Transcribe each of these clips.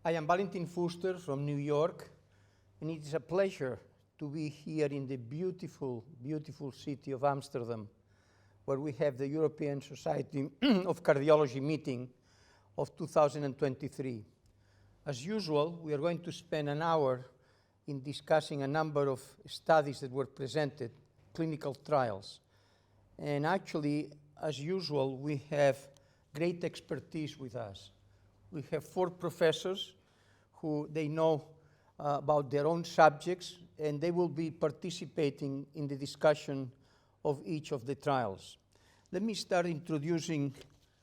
I am Valentin Fuster from New York, and it is a pleasure to be here in the beautiful, beautiful city of Amsterdam, where we have the European Society of Cardiology meeting of 2023. As usual, we are going to spend an hour in discussing a number of studies that were presented, clinical trials. And actually, as usual, we have great expertise with us. We have 4 professors who they know about their own subjects, and they will be participating in the discussion of each of the trials. Let me start introducing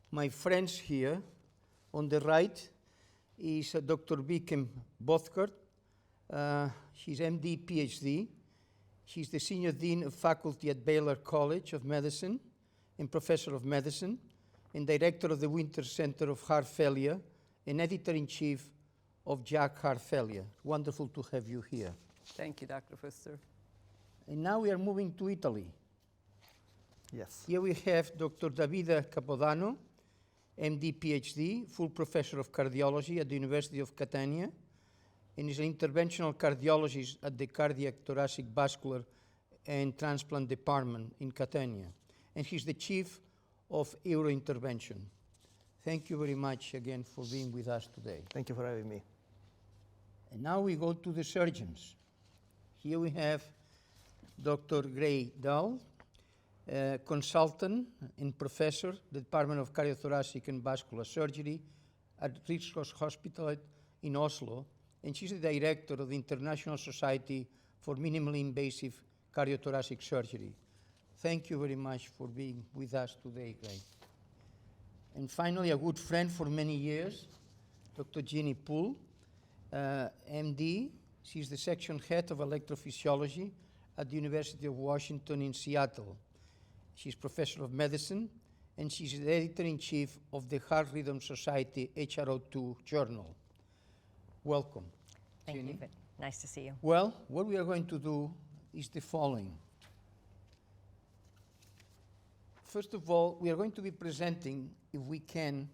my friends here. On the right is Dr. Biykem Bozkurt. She's MD, PhD. She's the Senior Dean of Faculty at Baylor College of Medicine and Professor of Medicine, and Director of the Winter Center of Heart Failure, and Editor-in-Chief of JACC Heart Failure. Wonderful to have you here. Thank you, Dr. Fuster. And now we are moving to Italy. Yes. Here we have Dr. Davide Capodanno, MD, PhD, full professor of cardiology at the University of Catania, and is an interventional cardiologist at the Cardiac, Thoracic, Vascular, and Transplant Department in Catania. And he's the chief of Eurointervention. Thank you very much again for being with us today. Thank you for having me. And now we go to the surgeons. Here we have Dr. Gry Dahle, consultant and professor at the Department of Cardiothoracic and Vascular Surgery at Rikshospitalet Hospital in Oslo, and she's the director of the International Society for Minimally Invasive Cardiothoracic Surgery. Thank you very much for being with us today, Gry. And finally, a good friend for many years, Dr. Jeanne E. Poole, MD. She's the section head of electrophysiology at the University of Washington in Seattle. She's professor of medicine, and she's the editor-in-chief of the Heart Rhythm Society HRO2 journal. Welcome. Thank Jeanne. you. Nice to see you. Well, what we are going to do is the following. First of all, we are going to be presenting, if we can,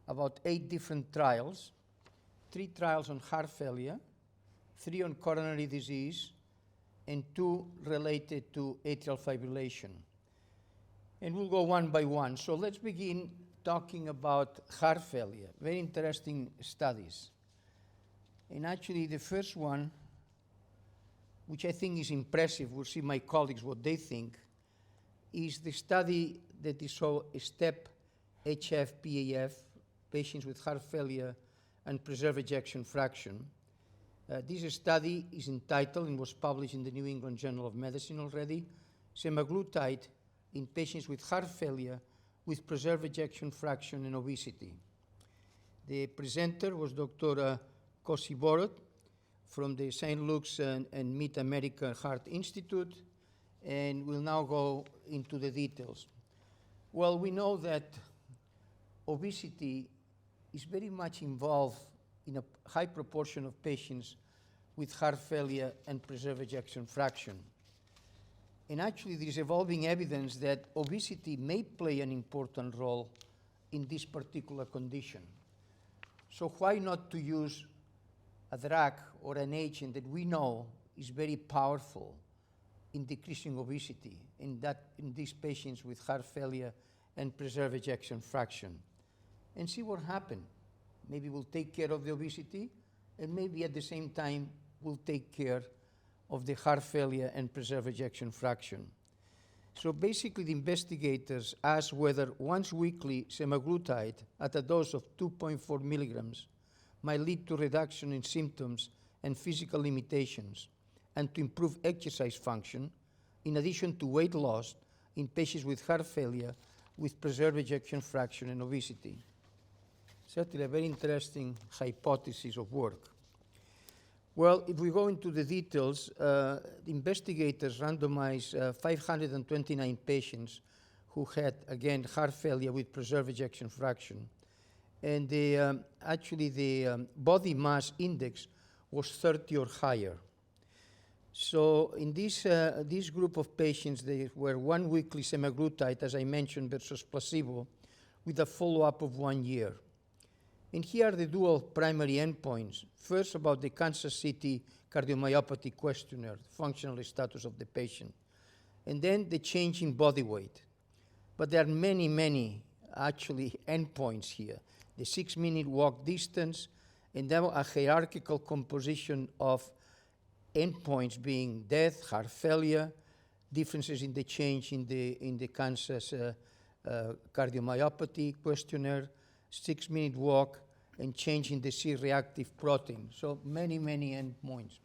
about 8 different trials, 3 trials on heart failure, 3 on coronary disease, and 2 related to atrial fibrillation. And we'll go one by one. So let's begin talking about heart failure. Very interesting studies. And actually the first one, which I think is impressive, we'll see my colleagues what they think, is the study that is called STEP HFpEF, patients with heart failure and preserved ejection fraction. This study is entitled and was published in the New England Journal of Medicine already, semaglutide in patients with heart failure with preserved ejection fraction and obesity. The presenter was Dr. Kosiborod from the St. Luke's and Mid-American Heart Institute, and we'll now go into the details. Well, we know that obesity is very much involved in a high proportion of patients with heart failure and preserved ejection fraction. And actually, there is evolving evidence that obesity may play an important role in this particular condition. So why not to use a drug or an agent that we know is very powerful in decreasing obesity in these patients with heart failure and preserved ejection fraction, and see what happens. Maybe we'll take care of the obesity, and maybe at the same time we'll take care of the heart failure and preserved ejection fraction. So basically the investigators asked whether once weekly semaglutide at a dose of 2.4 milligrams might lead to reduction in symptoms and physical limitations, and to improve exercise function, in addition to weight loss in patients with heart failure with preserved ejection fraction and obesity. Certainly a very interesting hypothesis of work. Well, if we go into the details, the investigators randomized 529 patients who had, again, heart failure with preserved ejection fraction. And actually the body mass index was 30 or higher. So in this group of patients, they were 1 weekly semaglutide, as I mentioned, versus placebo, with a follow-up of 1 year. And here are the dual primary endpoints. First, about the Kansas City cardiomyopathy questionnaire, functional status of the patient. And then the change in body weight. But there are many, many actually endpoints here. The 6-minute walk distance, and then a hierarchical composition of endpoints being death, heart failure, differences in the change in the Kansas cardiomyopathy questionnaire, 6-minute walk, and change in the C-reactive protein. So many, many endpoints.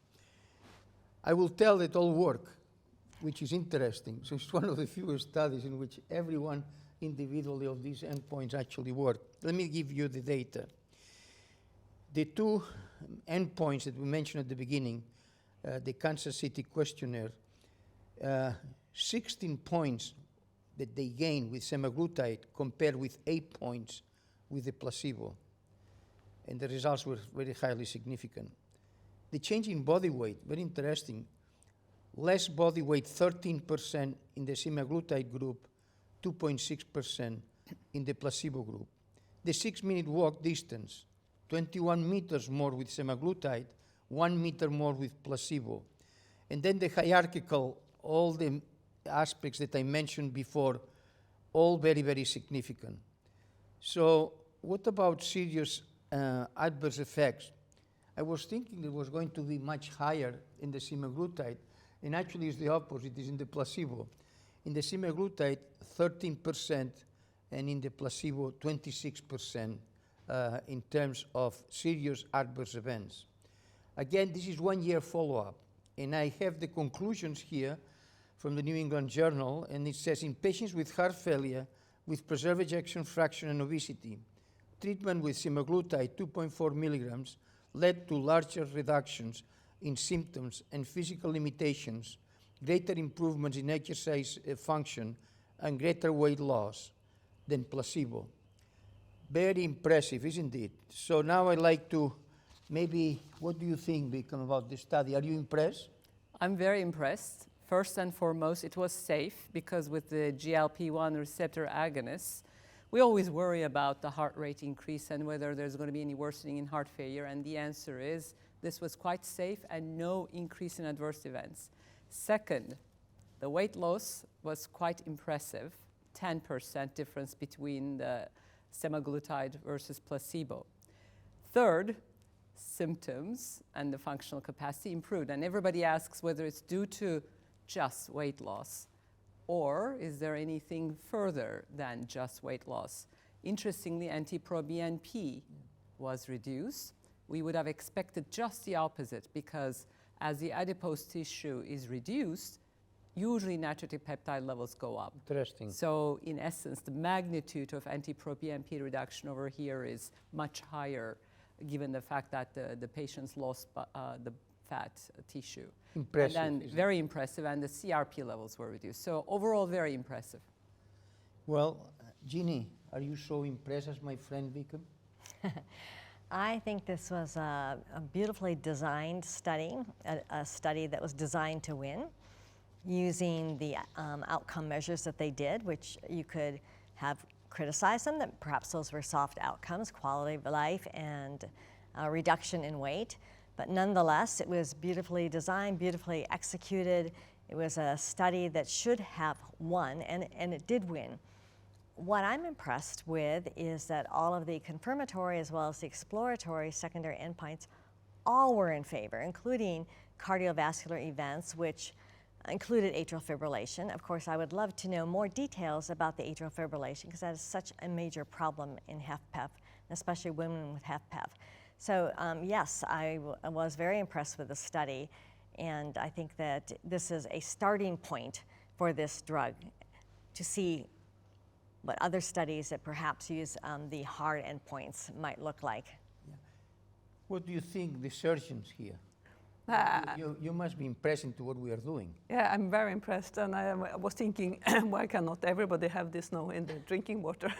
I will tell that all work, which is interesting. So it's one of the few studies in which every one individually of these endpoints actually work. Let me give you the data. The two endpoints that we mentioned at the beginning, the Kansas City questionnaire, 16 points that they gained with semaglutide compared with 8 points with the placebo. And the results were very highly significant. The change in body weight, very interesting. Less body weight, 13% in the semaglutide group, 2.6% in the placebo group. The 6-minute walk distance, 21 meters more with semaglutide, 1 meter more with placebo. And then the hierarchical, all the aspects that I mentioned before, all very, very significant. So what about serious adverse effects? I was thinking it was going to be much higher in the semaglutide, and actually it's the opposite, it's in the placebo. In the semaglutide, 13%, and in the placebo, 26% in terms of serious adverse events. Again, this is 1 year follow-up, and I have the conclusions here from the New England Journal, and it says, in patients with heart failure with preserved ejection fraction and obesity, treatment with semaglutide 2.4 milligrams led to larger reductions in symptoms and physical limitations, greater improvements in exercise function, and greater weight loss than placebo. Very impressive, isn't it? So now I'd like to maybe, what do you think, Biykem, about this study? Are you impressed? I'm very impressed. First and foremost, it was safe because with the GLP-1 receptor agonists, we always worry about the heart rate increase and whether there's going to be any worsening in heart failure, and the answer is this was quite safe and no increase in adverse events. Second, the weight loss was quite impressive, 10% difference between the semaglutide versus placebo. Third, symptoms and the functional capacity improved, and everybody asks whether it's due to just weight loss or is there anything further than just weight loss. Interestingly, NT-proBNP was reduced. We would have expected just the opposite because as the adipose tissue is reduced, usually natriuretic peptide levels go up. Interesting. So in essence, the magnitude of NT-proBNP reduction over here is much higher given the fact that the patients lost the fat tissue. Impressive. And then very impressive, and the CRP levels were reduced. So overall, very impressive. Well, Jeanne, are you so impressed as my friend Biykem? I think this was a beautifully designed study, a study that was designed to win, using the outcome measures that they did, which you could have criticized them, that perhaps those were soft outcomes, quality of life and reduction in weight. But nonetheless, it was beautifully designed, beautifully executed. It was a study that should have won, and it did win. What I'm impressed with is that all of the confirmatory as well as the exploratory secondary endpoints all were in favor, including cardiovascular events, which included atrial fibrillation. Of course, I would love to know more details about the atrial fibrillation because that is such a major problem in HFpEF, especially women with HFpEF. So yes, I was very impressed with the study, and I think that this is a starting point for this drug to see what other studies that perhaps use the hard endpoints might look like. Yeah. What do you think, the surgeons here? You must be impressed into what we are doing. Yeah, I'm very impressed, and I was thinking, why cannot everybody have this now in their drinking water?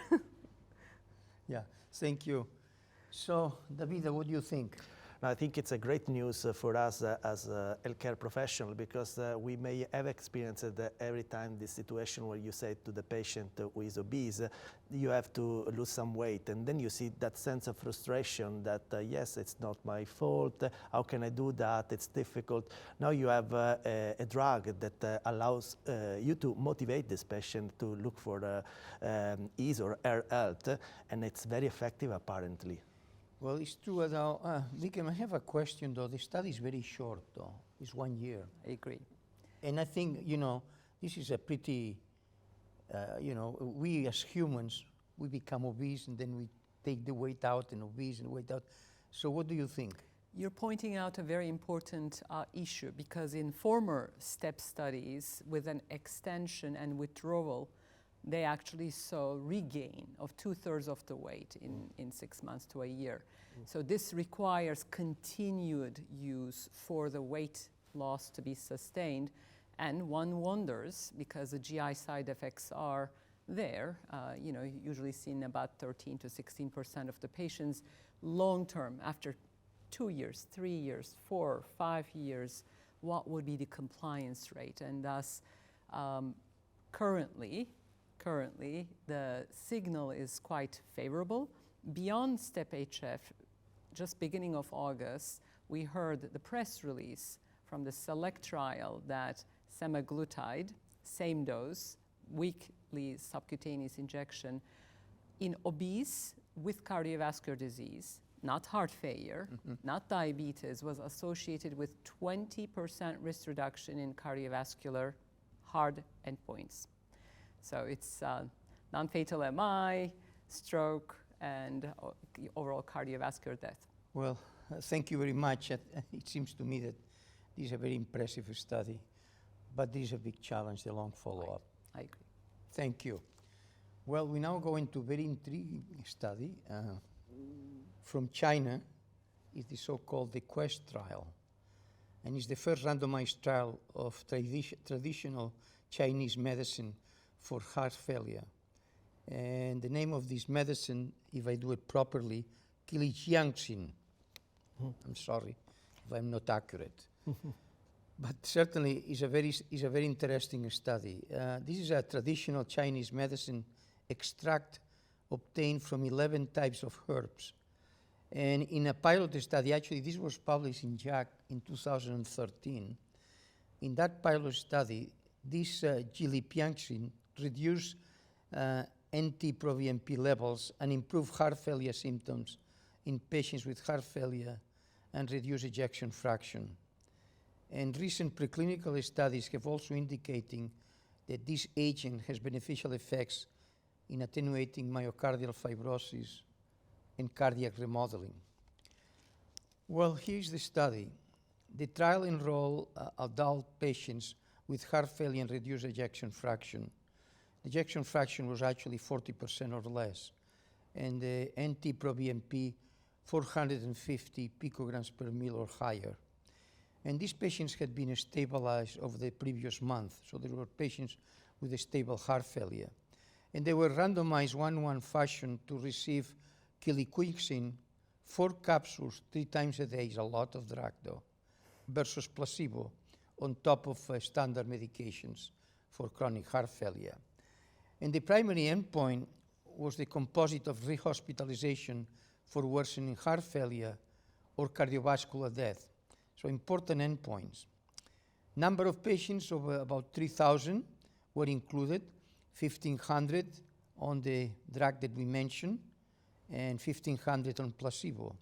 Yeah, thank you. So, Davide, what do you think? I think it's a great news for us as a healthcare professional, because we may have experienced every time this situation where you say to the patient who is obese, you have to lose some weight, and then you see that sense of frustration that yes, it's not my fault, how can I do that, it's difficult. Now you have a drug that allows you to motivate this patient to look for his or her health, and it's very effective apparently. Well, it's true. Biykem, I have a question though. The study is very short though. It's 1 year. I agree. And I think, this is a pretty, we as humans, we become obese and then we take the weight out and obese and weight out. So what do you think? You're pointing out a very important issue, because in former STEP studies with an extension and withdrawal, they actually saw regain of 2/3 of the weight in 6 months to a year. So this requires continued use for the weight loss to be sustained. And one wonders, because the GI side effects are there, usually seen about 13 to 16% of the patients long term, after 2 years, 3 years, 4, 5 years, what would be the compliance rate? And thus, currently, the signal is quite favorable. Beyond STEP HF, just beginning of August, we heard the press release from the SELECT trial that semaglutide, same dose, weekly subcutaneous injection, in obese with cardiovascular disease, not heart failure, not diabetes, was associated with 20% risk reduction in cardiovascular hard endpoints. So it's non-fatal MI, stroke, and overall cardiovascular death. Well, thank you very much. It seems to me that this is a very impressive study, but this is a big challenge, the long follow-up. I agree. Thank you. Well, we now go into a very intriguing study from China. It's the so-called the QUEST trial, and it's the first randomized trial of traditional Chinese medicine for heart failure. And the name of this medicine, if I do it properly, Qilijiangxin. I'm sorry if I'm not accurate. But certainly is a very interesting study. This is a traditional Chinese medicine extract obtained from 11 types of herbs. And in a pilot study, actually this was published in JACC in 2013. In that pilot study, this Qilijiangxin reduced NT-proBNP levels and improved heart failure symptoms in patients with heart failure and reduced ejection fraction. And recent preclinical studies have also indicating that this agent has beneficial effects in attenuating myocardial fibrosis and cardiac remodeling. Well, here's the study. The trial enrolled adult patients with heart failure and reduced ejection fraction. The ejection fraction was actually 40% or less, and the NT-proBNP 450 picograms per mil or higher. And these patients had been stabilized over the previous month, so there were patients with a stable heart failure. And they were randomized 1-1 fashion to receive Qilijiangxin 4 capsules 3 times a day, is a lot of drug though, versus placebo on top of standard medications for chronic heart failure. And the primary endpoint was the composite of rehospitalization for worsening heart failure or cardiovascular death. So important endpoints. Number of patients of about 3,000 were included, 1,500 on the drug that we mentioned, and 1,500 on placebo.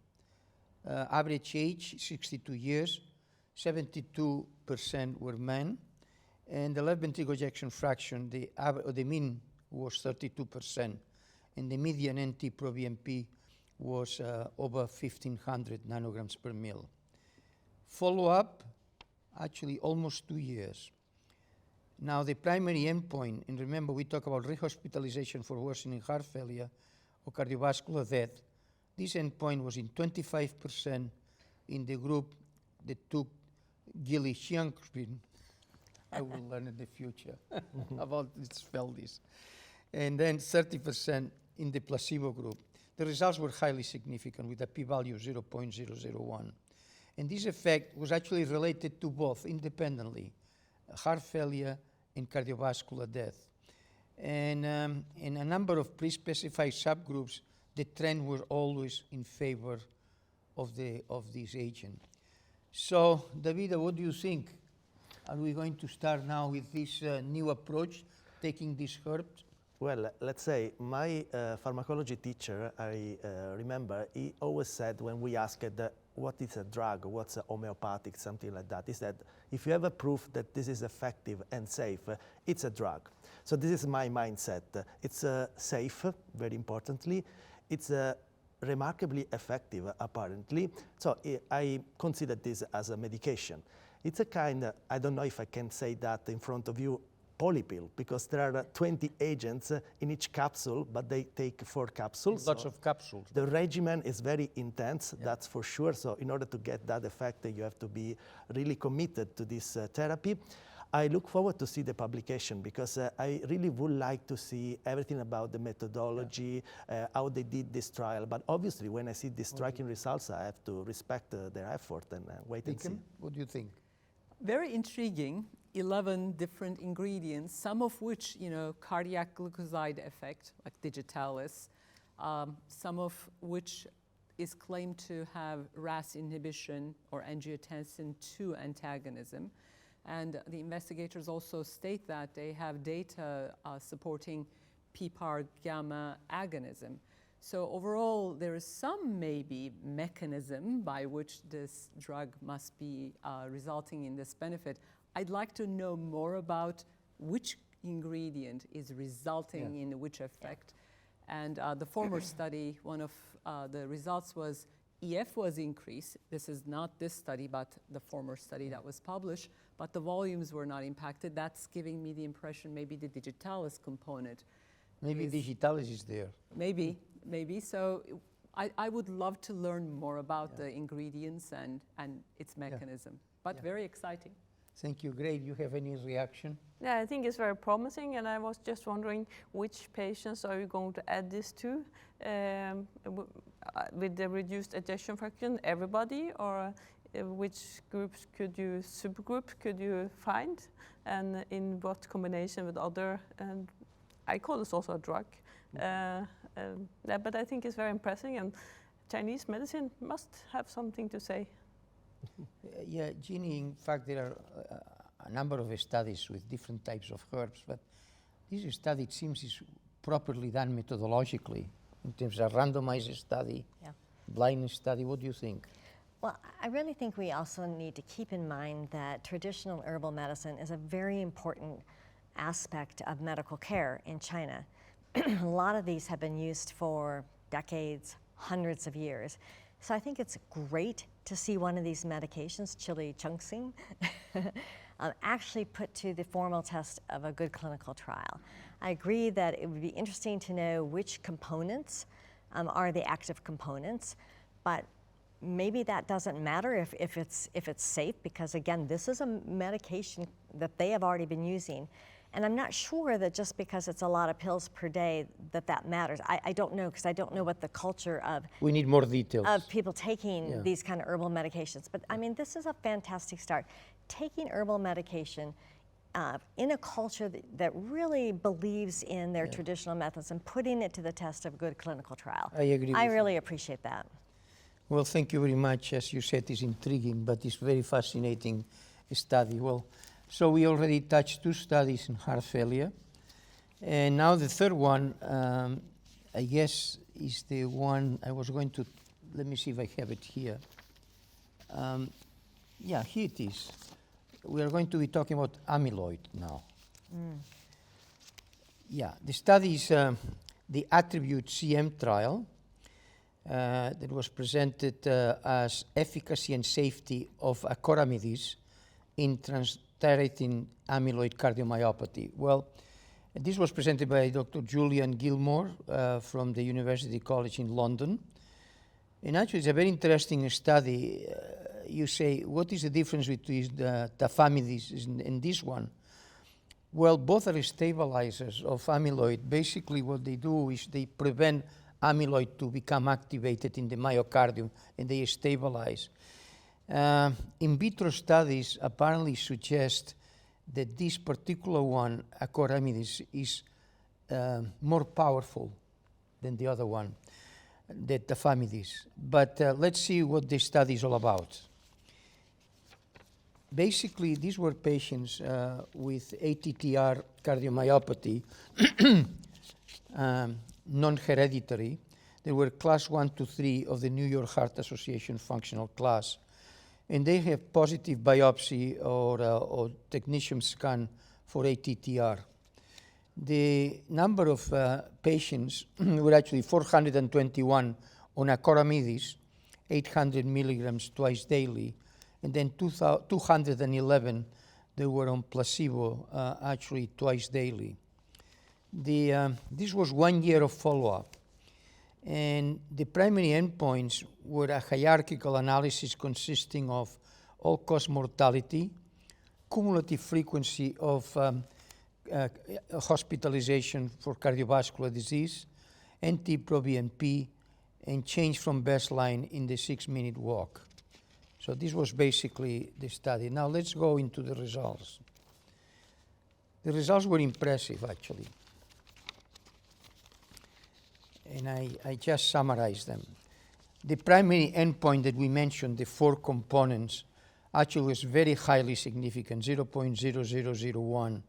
Average age, 62 years, 72% were men, and the left ventricular ejection fraction, the mean was 32%, and the median NT-proBNP was over 1,500 nanograms per mil. Follow-up, actually almost 2 years. Now the primary endpoint, and remember we talk about rehospitalization for worsening heart failure or cardiovascular death, this endpoint was in 25% in the group that took Qilijiangxin. I will learn in the future about to spell this. And then 30% in the placebo group. The results were highly significant with a p-value of 0.001. And this effect was actually related to both independently, heart failure and cardiovascular death. And in a number of pre-specified subgroups, the trend was always in favor of this agent. So, Davide, what do you think? Are we going to start now with this new approach, taking these herbs? Well, let's say my pharmacology teacher, I remember, he always said when we asked what is a drug, what's a homeopathic, something like that, he said, if you have a proof that this is effective and safe, it's a drug. So this is my mindset. It's safe, very importantly. It's remarkably effective, apparently. So I consider this as a medication. It's a kind, I don't know if I can say that in front of you, polypill, because there are 20 agents in each capsule, but they take 4 capsules. Lots of capsules. The regimen is very intense, that's for sure. So in order to get that effect, you have to be really committed to this therapy. I look forward to see the publication because I really would like to see everything about the methodology, how they did this trial. But obviously, when I see these striking results, I have to respect their effort and wait and see. Biykem, what do you think? Very intriguing. 11 different ingredients, some of which, cardiac glucoside effect, like digitalis, some of which is claimed to have RAS inhibition or angiotensin II antagonism. And the investigators also state that they have data supporting PPAR gamma agonism. So overall, there is some maybe mechanism by which this drug must be resulting in this benefit. I'd like to know more about which ingredient is resulting in which effect. And the former study, one of the results was EF was increased. This is not this study, but the former study that was published, but the volumes were not impacted. That's giving me the impression maybe the digitalis component. Maybe digitalis is there. Maybe. So I would love to learn more about the ingredients and its mechanism, but very exciting. Thank you. Gry, do you have any reaction? Yeah, I think it's very promising, and I was just wondering which patients are you going to add this to with the reduced ejection fraction? Everybody, or which groups subgroup could you find, and in what combination with other? And I call this also a drug. But I think it's very impressive, and Chinese medicine must have something to say. Yeah, Jeanne, in fact, there are a number of studies with different types of herbs, but this study, it seems, is properly done methodologically in terms of randomized study, blind study. What do you think? Well, I really think we also need to keep in mind that traditional herbal medicine is a very important aspect of medical care in China. A lot of these have been used for decades, hundreds of years. So I think it's great to see one of these medications, chili chungsing, actually put to the formal test of a good clinical trial. I agree that it would be interesting to know which components are the active components, but maybe that doesn't matter if it's safe, because again, this is a medication that they have already been using. And I'm not sure that just because it's a lot of pills per day that matters. I don't know, because I don't know what the culture of We need more details. Of people taking these kind of herbal medications. But I mean, this is a fantastic start. Taking herbal medication in a culture that really believes in their traditional methods and putting it to the test of good clinical trial. I agree I with really appreciate that. Well, thank you very much. As you said, it's intriguing, but it's very fascinating study. Well, so we already touched 2 studies in heart failure. And now the third one, I guess, is the one I was going to, let me see if I have it here. Yeah, here it is. We are going to be talking about amyloid now. Yeah, the study is the ATTRibute-CM trial that was presented as efficacy and safety of acoramidis in transthyretin amyloid cardiomyopathy. Well, this was presented by Dr. Julian Gilmore from the University College in London. And actually, it's a very interesting study. You say, what is the difference between the tafamidis and this one? Well, both are stabilizers of amyloid. Basically, what they do is they prevent amyloid to become activated in the myocardium, and they stabilize. In vitro studies apparently suggest that this particular one, acoramidis, is more powerful than the other one, the tafamidis. But let's see what this study is all about. Basically, these were patients with ATTR cardiomyopathy, non-hereditary. They were class 1 to 3 of the New York Heart Association functional class. And they have positive biopsy or technetium scan for ATTR. The number of patients were actually 421 on acoramidis, 800 milligrams twice daily, and then 211 they were on placebo, actually twice daily. This was 1 year of follow-up, and the primary endpoints were a hierarchical analysis consisting of all-cause mortality, cumulative frequency of hospitalization for cardiovascular disease, NT-proBNP, and change from baseline in the 6-minute walk. So this was basically the study. Now let's go into the results. The results were impressive, actually. And I just summarized them. The primary endpoint that we mentioned, the 4 components, actually was very highly significant, 0.0001.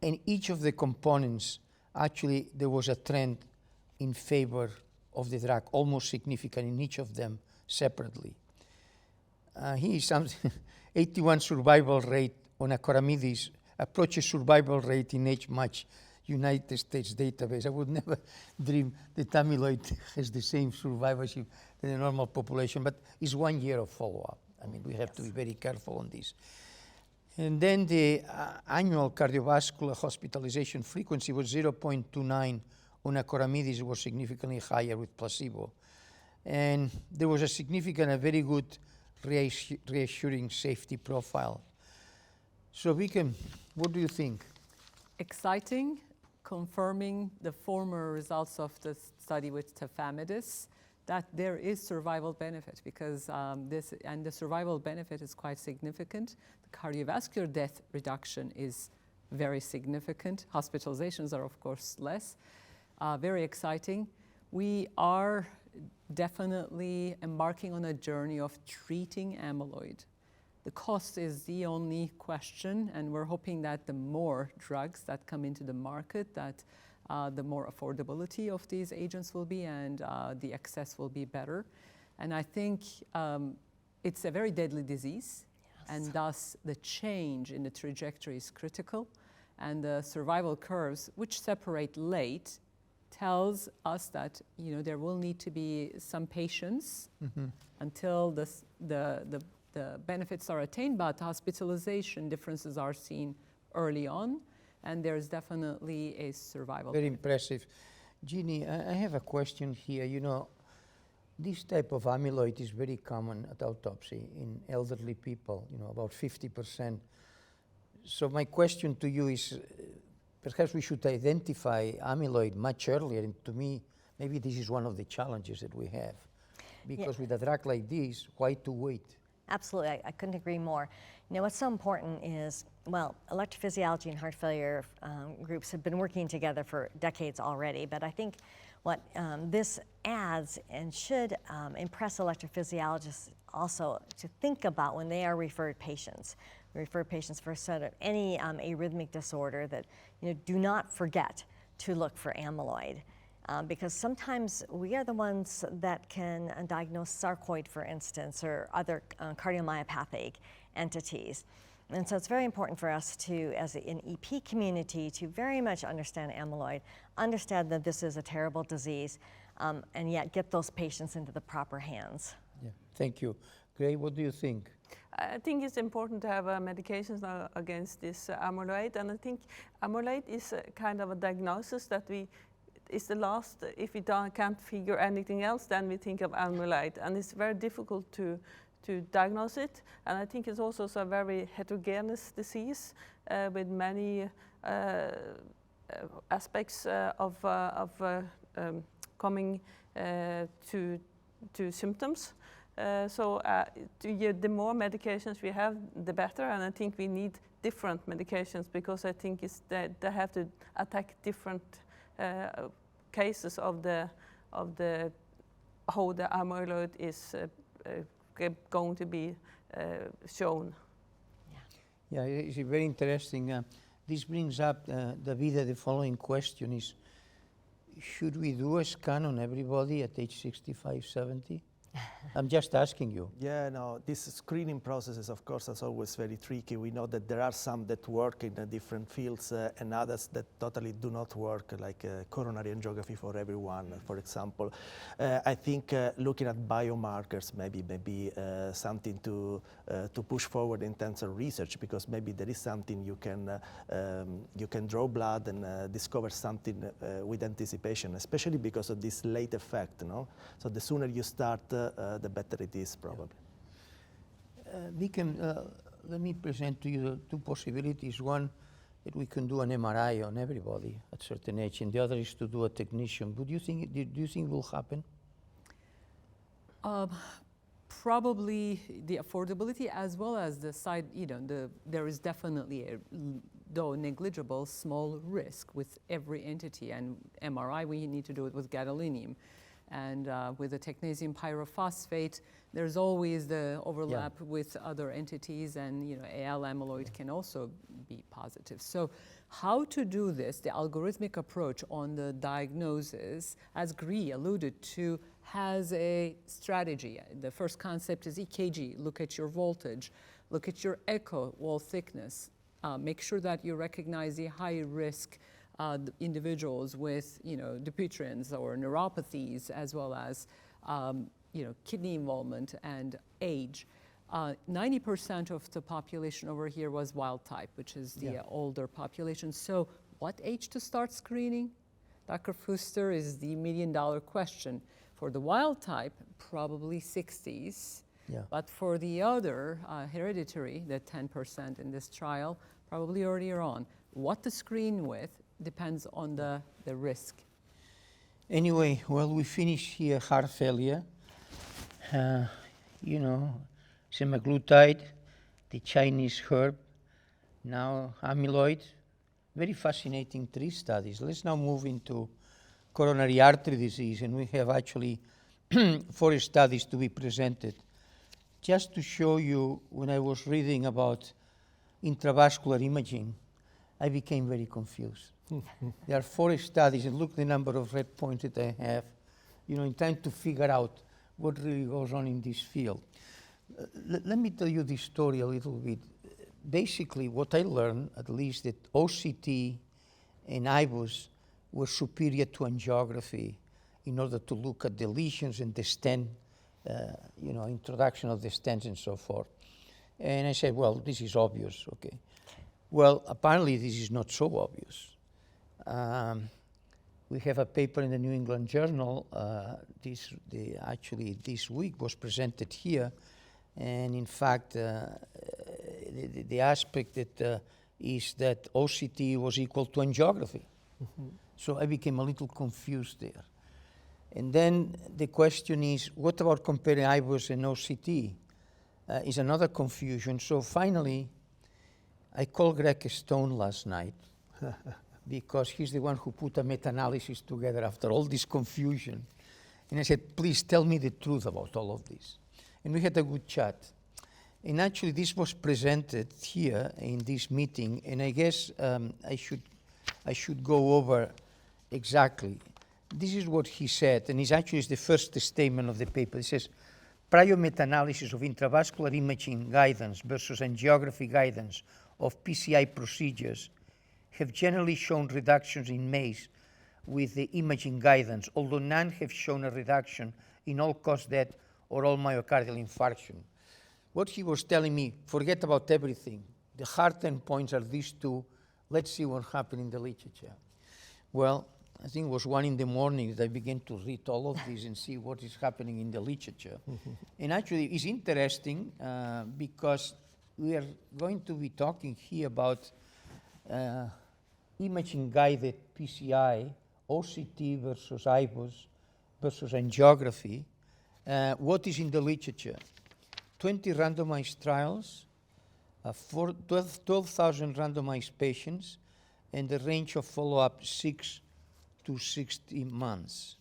And each of the components, actually, there was a trend in favor of the drug, almost significant in each of them separately. Here is something, 81 survival rate on acoramidis approaches survival rate in age-matched United States database. I would never dream that amyloid has the same survivorship than the normal population, but it's 1 year of follow-up. I mean, we have to be very careful on this. And then the annual cardiovascular hospitalization frequency was 0.29 on acoramidis. It was significantly higher with placebo. And there was a significant, a very good reassuring safety profile. So Biykem, what do you think? Exciting, confirming the former results of the study with tafamidis, that there is survival benefit because the survival benefit is quite significant. The cardiovascular death reduction is very significant. Hospitalizations are, of course, less. Very exciting. We are definitely embarking on a journey of treating amyloid. The cost is the only question, and we're hoping that the more drugs that come into the market, that the more affordability of these agents will be and the access will be better. And I think it's a very deadly disease, and thus the change in the trajectory is critical. And the survival curves, which separate late, tells us that there will need to be some patience until the benefits are attained, but hospitalization differences are seen early on, and there's definitely a survival. Very impressive. Jeanne, I have a question here. This type of amyloid is very common at autopsy in elderly people, about 50%. So my question to you is, perhaps we should identify amyloid much earlier. And to me, maybe this is one of the challenges that we have. Because with a drug like this, why to wait? Absolutely, I couldn't agree more. What's so important is, electrophysiology and heart failure groups have been working together for decades already, but I think what this adds and should impress electrophysiologists also to think about when they are referred patients. We refer patients for sort of any arrhythmic disorder that, do not forget to look for amyloid. Because sometimes we are the ones that can diagnose sarcoid, for instance, or other cardiomyopathic entities. And so it's very important for us to, as an EP community, to very much understand amyloid, understand that this is a terrible disease, and yet get those patients into the proper hands. Yeah, thank you. Gry, what do you think? I think it's important to have medications against this amyloid, and I think amyloid is a kind of a diagnosis that it's the last. If we can't figure anything else, then we think of amyloid, and it's very difficult to diagnose it. And I think it's also a very heterogeneous disease with many aspects of coming to symptoms. The more medications we have, the better. And I think we need different medications because I think they have to attack different cases of the how the amyloid is going to be shown. Yeah, it's very interesting. This brings up, Davide, the following question is, should we do a scan on everybody at age 65, 70? I'm just asking you. Yeah, no, this screening process, of course, is always very tricky. We know that there are some that work in different fields and others that totally do not work, like coronary angiography for everyone, for example. I think looking at biomarkers maybe something to push forward in terms of research, because maybe there is something you can draw blood and discover something with anticipation, especially because of this late effect, no? So the sooner you start, the better it is, probably. Biykem, let me present to you the two possibilities. One, that we can do an MRI on everybody at certain age, and the other is to do a technician. But do you think it will happen? Probably the affordability as well as the side, there is definitely a, though negligible, small risk with every entity, and MRI, we need to do it with gadolinium. And with the technetium pyrophosphate, there's always the overlap with other entities, and AL amyloid can also be positive. So how to do this, the algorithmic approach on the diagnosis, as Gry alluded to, has a strategy. The first concept is EKG, look at your voltage, look at your echo wall thickness, make sure that you recognize the high risk individuals with, dupuytren's or neuropathies, as well as, kidney involvement and age. 90% of the population over here was wild type, which is the older population. So what age to start screening? Dr. Fuster, is the $1 million question. For the wild type, probably 60s. Yeah. But for the other hereditary, the 10% in this trial, probably earlier on. What to screen with depends on the risk. Anyway, well, we finish here heart failure. Semaglutide, the Chinese herb, now amyloid. Very fascinating 3 studies. Let's now move into coronary artery disease, and we have actually 4 studies to be presented. Just to show you, when I was reading about intravascular imaging, I became very confused. There are 4 studies, and look the number of red points that I have, in trying to figure out what really goes on in this field. Let me tell you this story a little bit. Basically, what I learned, at least, that OCT and IVUS were superior to angiography in order to look at the lesions and the stent, introduction of the stents and so forth. And I said, well, this is obvious, okay. Well, apparently this is not so obvious. We have a paper in the New England Journal, actually this week was presented here, and in fact, the aspect that is that OCT was equal to angiography. Mm-hmm. So I became a little confused there. And then the question is, what about comparing IVUS and OCT? Is another confusion. So finally, I called Greg Stone last night because he's the one who put a meta-analysis together after all this confusion. And I said, please tell me the truth about all of this. And we had a good chat. And actually, this was presented here in this meeting, and I guess I should go over exactly. This is what he said, and it's actually the first statement of the paper. It says, prior meta-analysis of intravascular imaging guidance versus angiography guidance of PCI procedures have generally shown reductions in MACE with the imaging guidance, although none have shown a reduction in all-cause death or all myocardial infarction. What he was telling me, forget about everything. The hard endpoints are these 2. Let's see what happened in the literature. Well, I think it was 1 in the morning that I began to read all of this and see what is happening in the literature. And actually, it's interesting because we are going to be talking here about imaging-guided PCI, OCT versus IVUS versus angiography. What is in the literature? 20 randomized trials, 12,000 randomized patients, and the range of follow-up 6 to 60 months.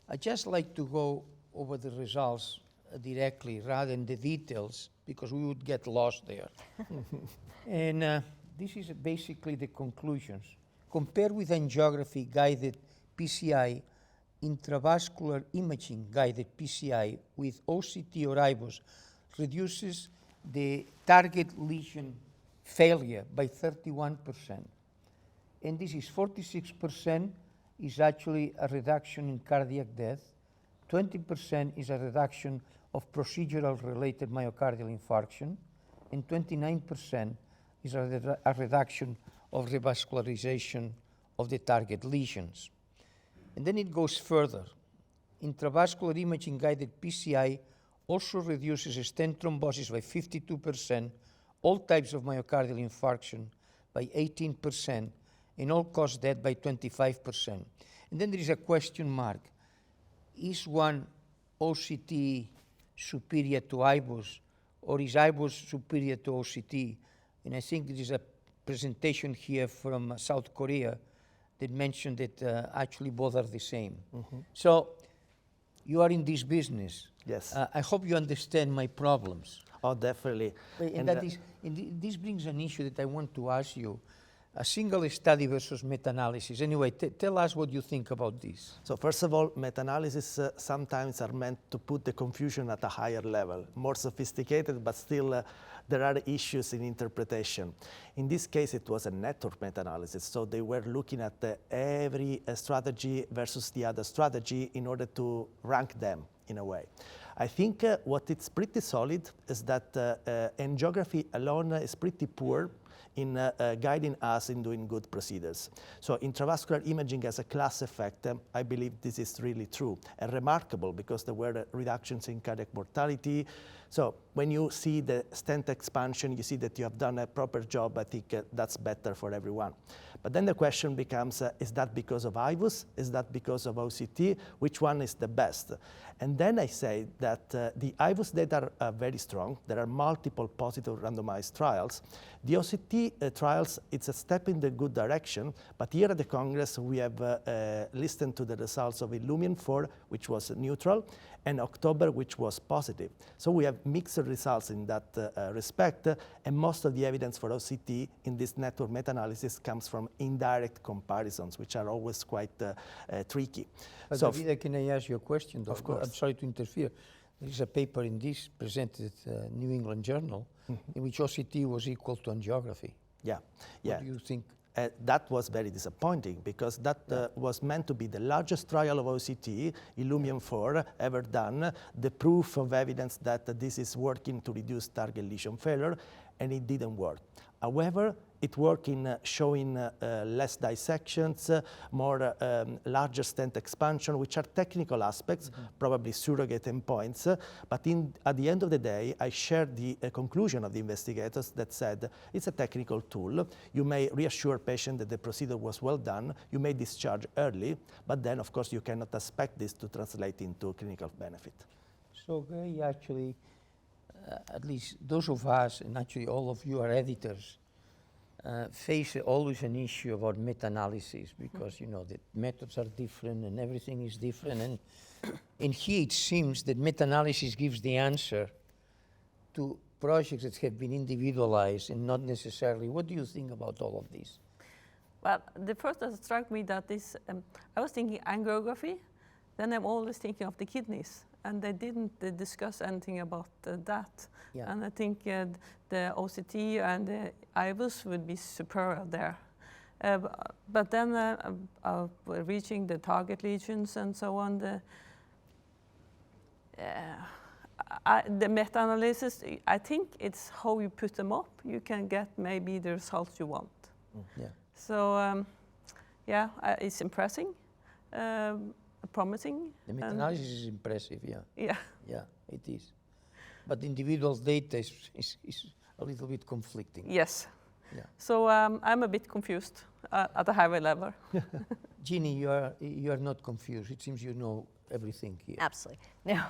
I'd just like to go over the results directly rather than the details, because we would get lost there. And this is basically the conclusions. Compared with angiography guided PCI, intravascular imaging guided PCI with OCT or IVUS reduces the target lesion failure by 31%. And this is 46% is actually a reduction in cardiac death, 20% is a reduction of procedural related myocardial infarction, and 29% is a reduction of revascularization of the target lesions. And then it goes further. Intravascular imaging guided PCI also reduces stent thrombosis by 52%, all types of myocardial infarction by 18%, and all-cause death by 25%. And then there is a question mark. Is one OCT superior to IVUS, or is IVUS superior to OCT? And I think there is a presentation here from South Korea that mentioned that actually both are the same. So you are in this business. Yes. I hope you understand my problems. Oh, definitely. And this brings an issue that I want to ask you. A single study versus meta-analysis. Anyway, tell us what you think about this. So first of all, meta-analysis sometimes are meant to put the confusion at a higher level, more sophisticated, but still there are issues in interpretation. In this case, it was a network meta-analysis, so they were looking at every strategy versus the other strategy in order to rank them in a way. I think what it's pretty solid is that angiography alone is pretty poor in guiding us in doing good procedures. So intravascular imaging as a class effect, I believe this is really true and remarkable because there were reductions in cardiac mortality. So when you see the stent expansion, you see that you have done a proper job. I think that's better for everyone. But then the question becomes, is that because of IVUS? Is that because of OCT? Which one is the best? And then I say that the IVUS data are very strong. There are multiple positive randomized trials. The OCT trials, it's a step in the good direction, but here at the Congress we have listened to the results of Illumin 4, which was neutral, and October, which was positive. So we have mixed results in that respect, and most of the evidence for OCT in this network meta-analysis comes from indirect comparisons, which are always quite tricky. But So Davide, can I ask you a question, though? Of course. I'm sorry to interfere. There is a paper in this presented at New England Journal in which OCT was equal to angiography. yeah, What do you think? That was very disappointing because that was meant to be the largest trial of OCT, Illumin 4, ever done, the proof of evidence that this is working to reduce target lesion failure, and it didn't work. However, it worked in showing less dissections, more larger stent expansion, which are technical aspects, probably surrogate endpoints. But at the end of the day, I shared the conclusion of the investigators that said it's a technical tool. You may reassure patients that the procedure was well done. You may discharge early, but then, of course, you cannot expect this to translate into clinical benefit. So Gry, actually, at least those of us, and actually all of you are editors, face always an issue about meta-analysis because, you know, the methods are different and everything is different. And here it seems that meta-analysis gives the answer to projects that have been individualized and not necessarily. What do you think about all of this? Well, the first that struck me that is, I was thinking angiography, then I'm always thinking of the kidneys, and they didn't discuss anything about that. Yeah. And I think the OCT and the IVUS would be superior there. But then reaching the target lesions and so on, the meta-analysis, I think it's how you put them up. You can get maybe the results you want. Yeah. So, yeah, it's impressing, promising. The meta-analysis is impressive, yeah. Yeah. Yeah, it is. But individual data is a little bit conflicting. Yes. Yeah. So I'm a bit confused. at a higher level. Jeanne, you are not confused. It seems you know everything here. Absolutely. No,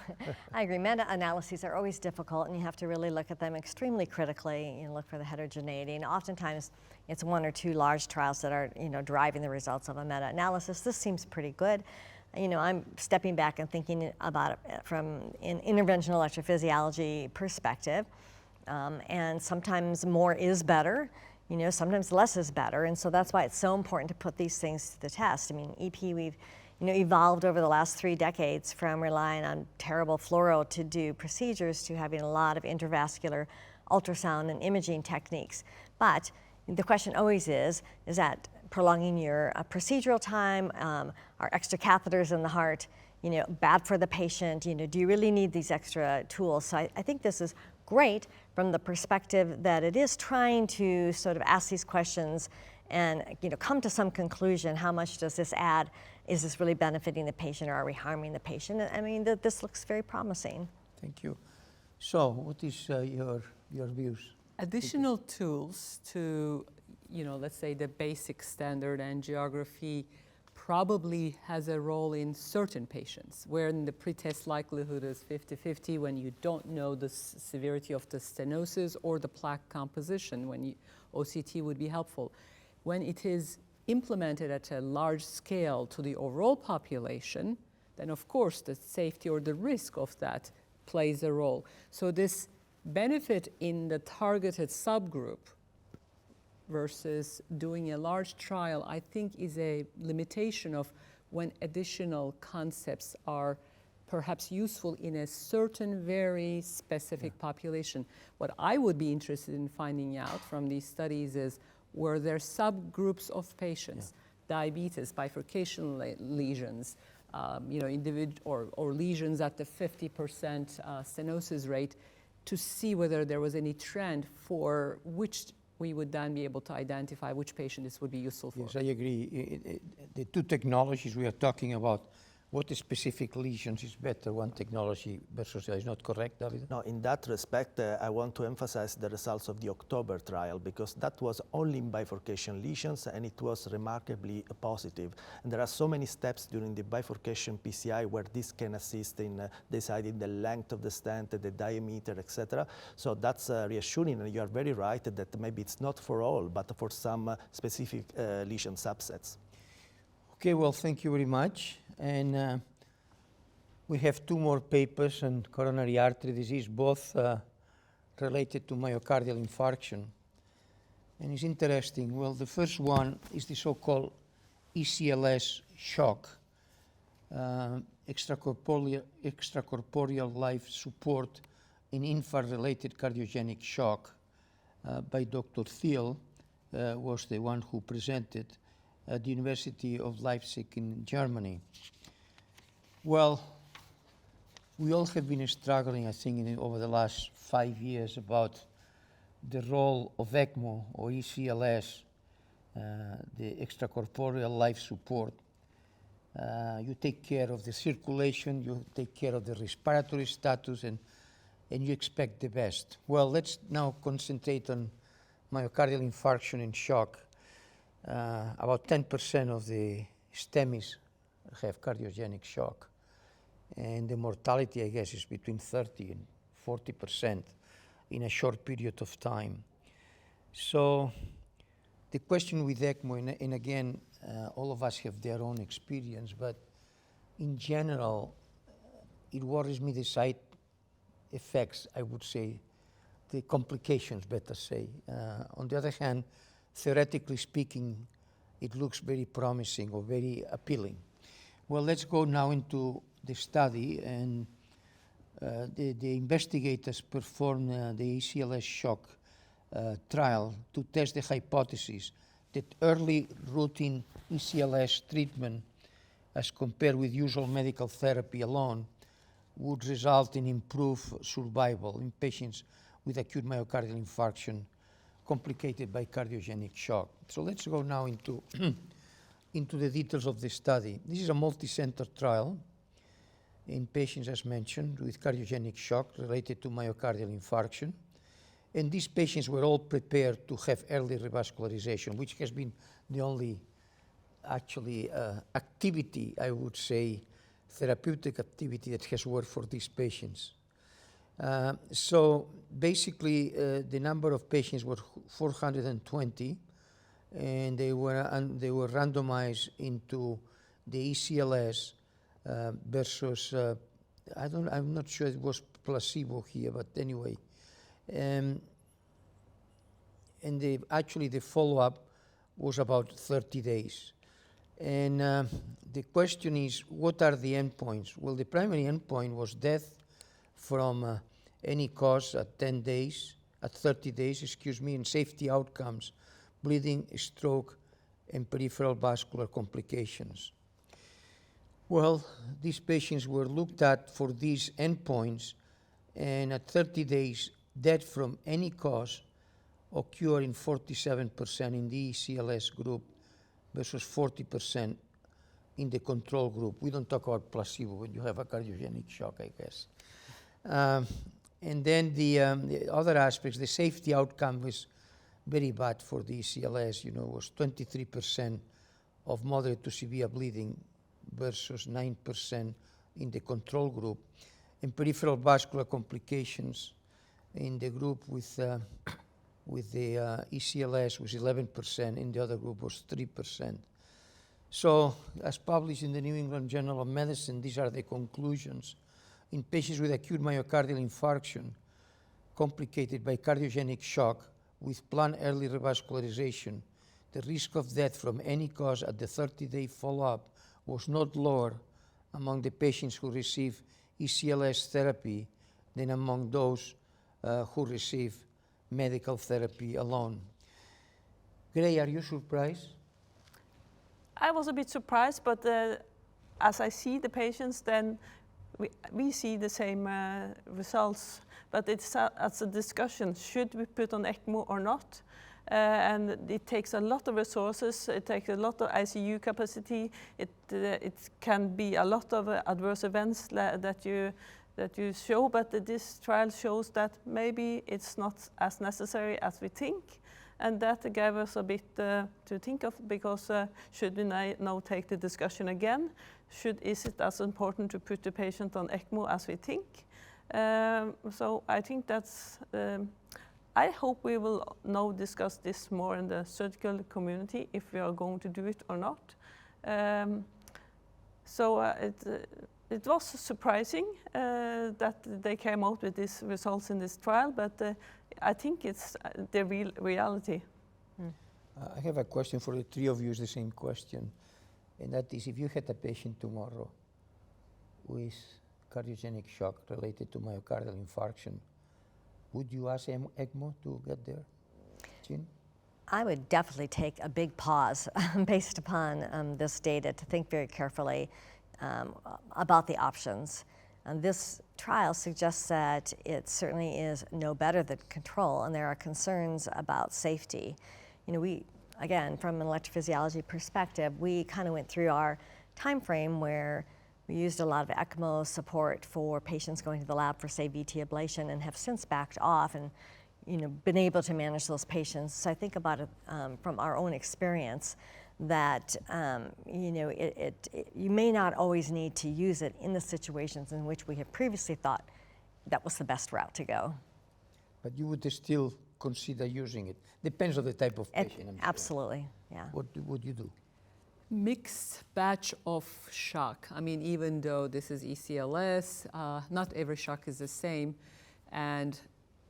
I agree. Meta-analyses are always difficult, and you have to really look at them extremely critically and look for the heterogeneity. And oftentimes, it's one or two large trials that are, driving the results of a meta-analysis. This seems pretty good. I'm stepping back and thinking about it from an interventional electrophysiology perspective. And sometimes more is better. Sometimes less is better. And so that's why it's so important to put these things to the test. I mean, EP, we've evolved over the last 3 decades from relying on terrible fluoro to do procedures to having a lot of intravascular ultrasound and imaging techniques. But the question always is that prolonging your procedural time, are extra catheters in the heart, bad for the patient? Do you really need these extra tools? So I think this is great from the perspective that it is trying to sort of ask these questions and come to some conclusion. How much does this add? Is this really benefiting the patient, or are we harming the patient? I mean, this looks very promising. Thank you. So, what is your views? Additional tools to, let's say the basic standard angiography probably has a role in certain patients, where the pretest likelihood is 50-50 when you don't know the severity of the stenosis or the plaque composition, when OCT would be helpful. When it is implemented at a large scale to the overall population, then of course the safety or the risk of that plays a role. So this benefit in the targeted subgroup versus doing a large trial, I think is a limitation of when additional concepts are perhaps useful in a certain very specific population. What I would be interested in finding out from these studies is, were there subgroups of patients, diabetes, bifurcation lesions, or lesions at the 50% stenosis rate, to see whether there was any trend for which we would then be able to identify which patient this would be useful for. Yes, I agree. The two technologies we are talking about, what specific lesions is better, one technology versus the other, is not correct, Davide? No, in that respect, I want to emphasize the results of the October trial, because that was only in bifurcation lesions, and it was remarkably positive. And there are so many steps during the bifurcation PCI where this can assist in deciding the length of the stent, the diameter, etc. So that's reassuring, and you are very right that maybe it's not for all, but for some specific lesion subsets. Okay, well, thank you very much. And we have 2 more papers on coronary artery disease, both related to myocardial infarction. And it's interesting. Well, the first one is the so-called ECLS-SHOCK, extracorporeal life support in infarct-related cardiogenic shock, by Dr. Thiel, was the one who presented at the University of Leipzig in Germany. Well, we all have been struggling, I think, over the last 5 years about the role of ECMO or ECLS, the extracorporeal life support. You take care of the circulation, you take care of the respiratory status, and you expect the best. Well, let's now concentrate on myocardial infarction and shock. About 10% of the STEMIs have cardiogenic shock, and the mortality, I guess, is between 30 and 40% in a short period of time. So the question with ECMO, and again, all of us have their own experience, but in general, it worries me the side effects, I would say, the complications, better say. On the other hand, theoretically speaking, it looks very promising or very appealing. Well, let's go now into the study, and the investigators performed the ECLS-SHOCK trial to test the hypothesis that early routine ECLS treatment, as compared with usual medical therapy alone, would result in improved survival in patients with acute myocardial infarction complicated by cardiogenic shock. So let's go now into the details of the study. This is a multi-center trial in patients, as mentioned, with cardiogenic shock related to myocardial infarction. And these patients were all prepared to have early revascularization, which has been the only actually activity, I would say, therapeutic activity that has worked for these patients. So basically, the number of patients were 420, and they were randomized into the ECLS versus, I'm not sure it was placebo here, but anyway. And actually the follow-up was about 30 days. And the question is, what are the endpoints? Well, the primary endpoint was death from any cause at 30 days, and safety outcomes, bleeding, stroke, and peripheral vascular complications. Well, these patients were looked at for these endpoints, and at 30 days, death from any cause occurred in 47% in the ECLS group versus 40% in the control group. We don't talk about placebo when you have a cardiogenic shock, I guess. And then the other aspects, the safety outcome was very bad for the ECLS. It was 23% of moderate to severe bleeding versus 9% in the control group. And peripheral vascular complications in the group with the ECLS was 11%, in the other group was 3%. So, as published in the New England Journal of Medicine, these are the conclusions. In patients with acute myocardial infarction complicated by cardiogenic shock with planned early revascularization, the risk of death from any cause at the 30-day follow-up was not lower among the patients who received ECLS therapy than among those who received medical therapy alone. Gry, are you surprised? I was a bit surprised, but as I see the patients, then we see the same results. But it's a discussion, should we put on ECMO or not? And it takes a lot of resources, it takes a lot of ICU capacity, it can be a lot of adverse events that you show, but this trial shows that maybe it's not as necessary as we think. And that gave us a bit to think of, because should we now take the discussion again? Is it as important to put the patient on ECMO as we think? So I think that's, I hope we will now discuss this more in the surgical community, if we are going to do it or not. It was surprising that they came out with these results in this trial, but I think it's the reality. I have a question for the three of you, it's the same question. And that is, if you had a patient tomorrow with cardiogenic shock related to myocardial infarction, would you ask ECMO to get there? Jeanne? I would definitely take a big pause based upon this data to think very carefully about the options. This trial suggests that it certainly is no better than control, and there are concerns about safety. Again, from an electrophysiology perspective, we kind of went through our time frame where we used a lot of ECMO support for patients going to the lab for, say, VT ablation, and have since backed off and been able to manage those patients. So I think about it from our own experience that you may not always need to use it in the situations in which we have previously thought that was the best route to go. But you would still consider using it? Depends on the type of patient, I'm sure. Absolutely, yeah. What would you do? Mixed batch of shock. I mean, even though this is ECLS, not every shock is the same. And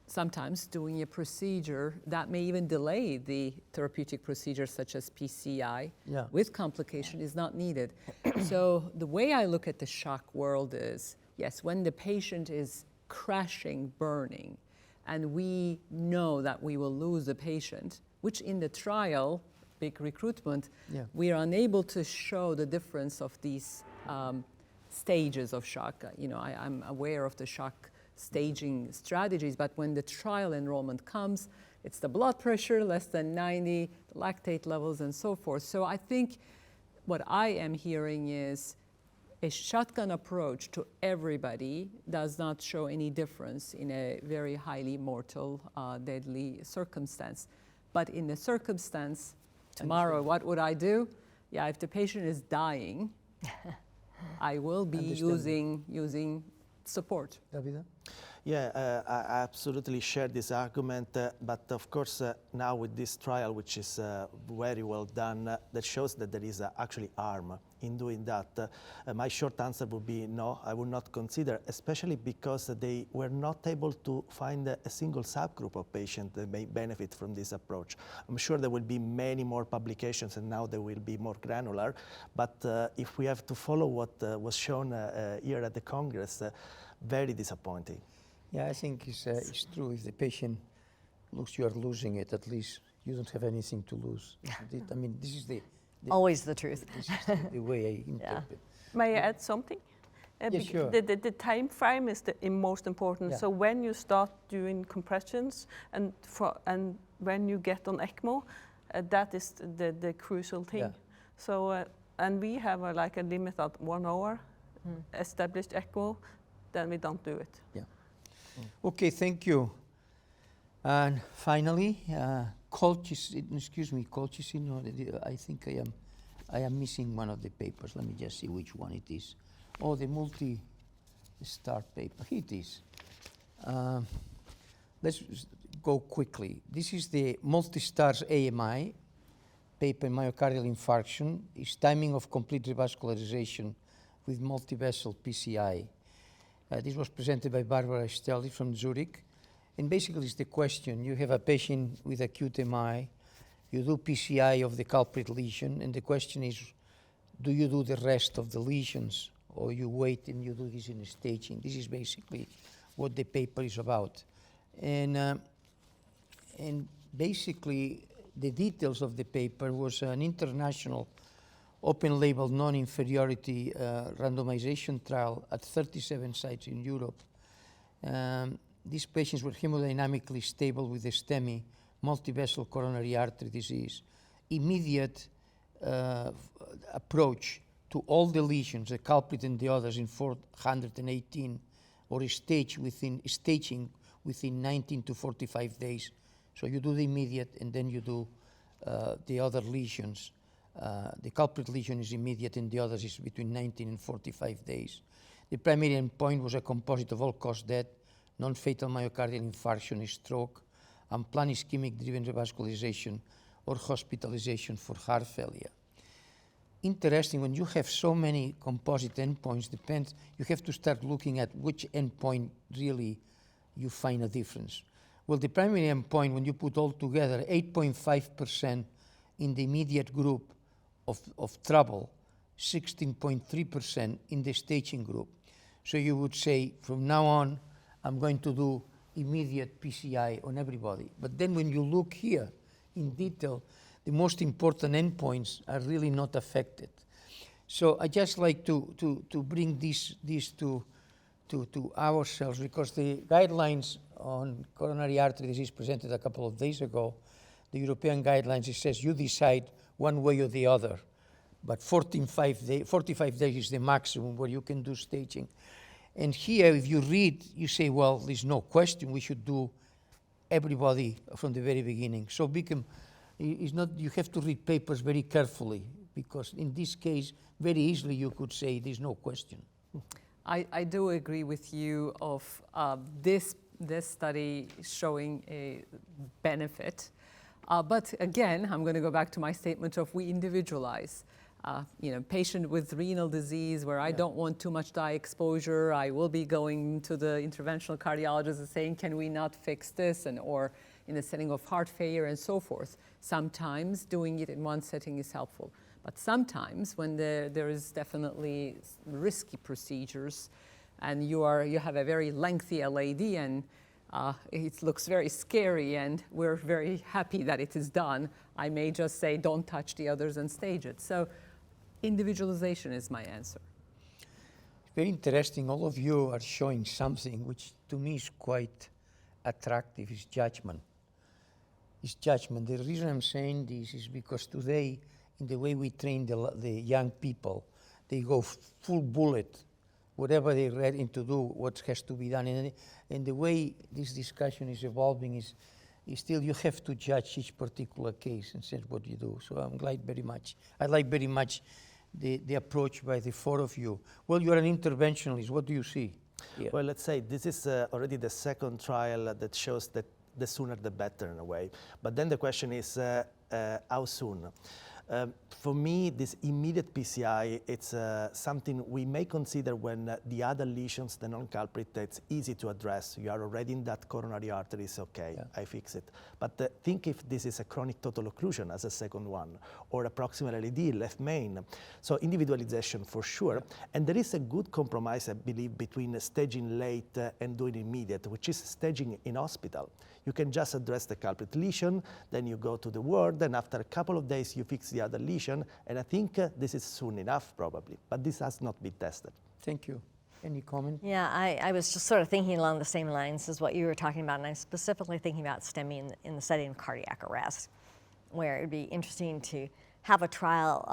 sometimes doing a procedure that may even delay the therapeutic procedure, such as PCI, with complication, is not needed. So the way I look at the shock world is, yes, when the patient is crashing, burning, and we know that we will lose the patient, which in the trial, big recruitment, we are unable to show the difference of these stages of shock. I'm aware of the shock staging strategies, but when the trial enrollment comes, it's the blood pressure less than 90, the lactate levels, and so forth. So I think what I am hearing is a shotgun approach to everybody does not show any difference in a very highly mortal, deadly circumstance. But in the circumstance, tomorrow, what would I do? Yeah, if the patient is dying, I will be using support. Davide? Yeah, I absolutely share this argument, but of course now with this trial, which is very well done, that shows that there is actually harm in doing that. My short answer would be no, I would not consider, especially because they were not able to find a single subgroup of patients that may benefit from this approach. I'm sure there will be many more publications and now they will be more granular, but if we have to follow what was shown here at the Congress, very disappointing. Yeah, I think it's true. If the patient looks you are losing it, at least you don't have anything to lose. I mean, this is Always the truth. this is the way I interpret. May I add something? Yeah, sure. The time frame is the most important. Yeah. So when you start doing compressions and when you get on ECMO, that is the crucial thing. Yeah. So and we have like a limit at 1 hour established ECMO, then we don't do it. Yeah. Okay, thank you. And finally, colchicine, no, I think I am missing one of the papers. Let me just see which one it is. Oh, the multi-star paper. Here it is. Let's go quickly. This is the MULTISTARS AMI paper, myocardial infarction. It's timing of complete revascularization with multivessel PCI. This was presented by Barbara Stelli from Zurich. And basically it's the question, you have a patient with acute MI, you do PCI of the culprit lesion, and the question is, do you do the rest of the lesions, or you wait and you do this in staging? This is basically what the paper is about. And basically the details of the paper was an international open label non-inferiority randomization trial at 37 sites in Europe. These patients were hemodynamically stable with a STEMI, multivessel coronary artery disease. Immediate approach to all the lesions, the culprit and the others, in 418, or staging within 19 to 45 days. So you do the immediate and then you do the other lesions. The culprit lesion is immediate and the others is between 19 and 45 days. The primary endpoint was a composite of all-cause death, non-fatal myocardial infarction, stroke, unplanned ischemic-driven revascularization, or hospitalization for heart failure. Interesting, when you have so many composite endpoints, you have to start looking at which endpoint really you find a difference. Well, the primary endpoint, when you put all together, 8.5% in the immediate group of trouble, 16.3% in the staging group. So you would say, from now on, I'm going to do immediate PCI on everybody. But then when you look here in detail, the most important endpoints are really not affected. So I just like to bring this to ourselves, because the guidelines on coronary artery disease presented a couple of days ago, the European guidelines, it says you decide one way or the other, but 45 days is the maximum where you can do staging. And here, if you read, you say, well, there's no question, we should do everybody from the very beginning. So Biykem, you have to read papers very carefully, because in this case, very easily you could say there's no question. I do agree with you of this study showing a benefit. But again, I'm going to go back to my statement of we individualize. Patient with renal disease where I don't want too much dye exposure, I will be going to the interventional cardiologist and saying, can we not fix this? Or in the setting of heart failure and so forth. Sometimes doing it in one setting is helpful. But sometimes when there is definitely risky procedures and you have a very lengthy LAD and it looks very scary and we're very happy that it is done, I may just say don't touch the others and stage it. So individualization is my answer. Very interesting. All of you are showing something which to me is quite attractive, is judgment. It's judgment. The reason I'm saying this is because today, in the way we train the young people, they go full bullet, whatever they're ready to do, what has to be done. And the way this discussion is evolving is still you have to judge each particular case and say what you do. So I'm glad very much. I like very much the approach by the four of you. Well, you're an interventionalist. What do you see? Yeah. Well, let's say this is already the second trial that shows that the sooner the better in a way. But then the question is how soon? For me, this immediate PCI, it's something we may consider when the other lesions, the non-culprit, it's easy to address. You are already in that coronary artery, it's okay, yeah. I fix it. But think if this is a chronic total occlusion as a second one, or a proximal LED, left main. So individualization for sure. Yeah. And there is a good compromise, I believe, between staging late and doing immediate, which is staging in hospital. You can just address the culprit lesion, then you go to the ward, and after a couple of days you fix the other lesion, and I think this is soon enough probably, but this has not been tested. Thank you. Any comment? Yeah, I was just sort of thinking along the same lines as what you were talking about, and I'm specifically thinking about STEMI in the setting of cardiac arrest, where it would be interesting to have a trial,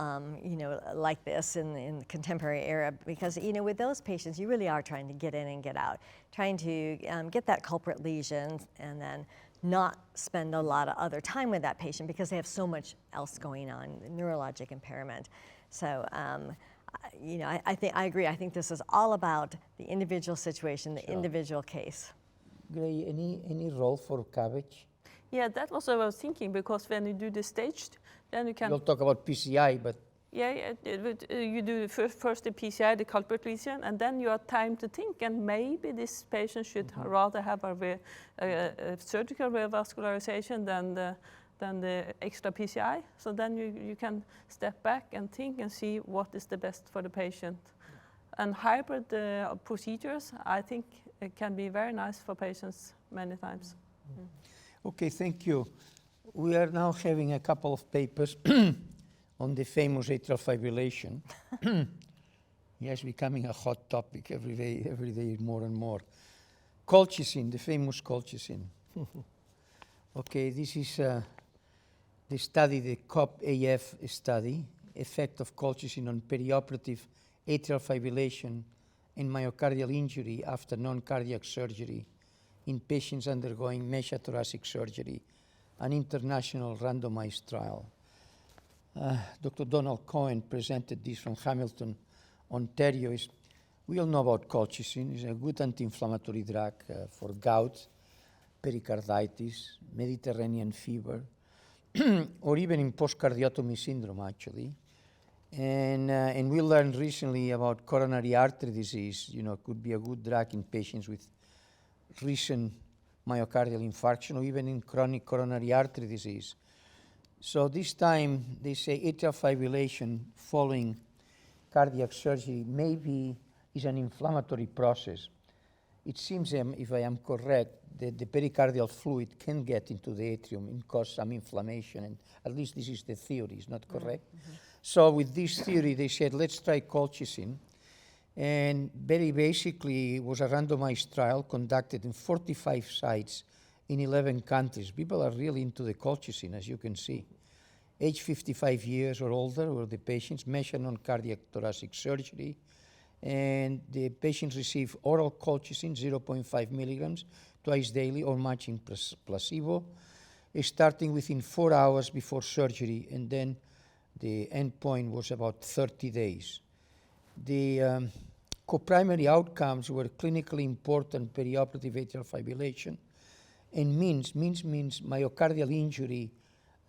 you know, like this in the contemporary era, because, you know, with those patients, you really are trying to get in and get out, trying to get that culprit lesion and then not spend a lot of other time with that patient because they have so much else going on, neurologic impairment. So, you know, I agree. I think this is all about the individual situation, the individual case. Gray, any role for cabbage? Yeah, that was what I was thinking, because when you do the staged, then you can... We'll talk about PCI, but... Yeah, you do first the PCI, the culprit lesion, and then you have time to think, and maybe this patient should rather have a surgical revascularization than the extra PCI. So then you can step back and think and see what is the best for the patient. And hybrid procedures, I think, it can be very nice for patients many times. Okay, thank you. We are now having a couple of papers on the famous atrial fibrillation. Yes, becoming a hot topic every day more and more. Colchicine, the famous colchicine. Okay, this is the study, the COP-AF study, effect of colchicine on perioperative atrial fibrillation and myocardial injury after non-cardiac surgery in patients undergoing mesothoracic surgery, an international randomized trial. Dr. Donald Cohen presented this from Hamilton, Ontario. We all know about colchicine. It's a good anti-inflammatory drug for gout, pericarditis, Mediterranean fever, or even in post-cardiotomy syndrome, actually. And we learned recently about coronary artery disease. You know, it could be a good drug in patients with recent myocardial infarction or even in chronic coronary artery disease. So this time they say atrial fibrillation following cardiac surgery maybe is an inflammatory process. It seems, if I am correct, that the pericardial fluid can get into the atrium and cause some inflammation, and at least this is the theory, is not correct? So with this theory, they said, let's try colchicine. And very basically, it was a randomized trial conducted in 45 sites in 11 countries. People are really into the colchicine, as you can see. Age 55 years or older were the patients, measured on cardiac thoracic surgery. And the patients received oral colchicine, 0.5 milligrams, twice daily or matching placebo, starting within 4 hours before surgery, and then the endpoint was about 30 days. The co-primary outcomes were clinically important perioperative atrial fibrillation, and means myocardial injury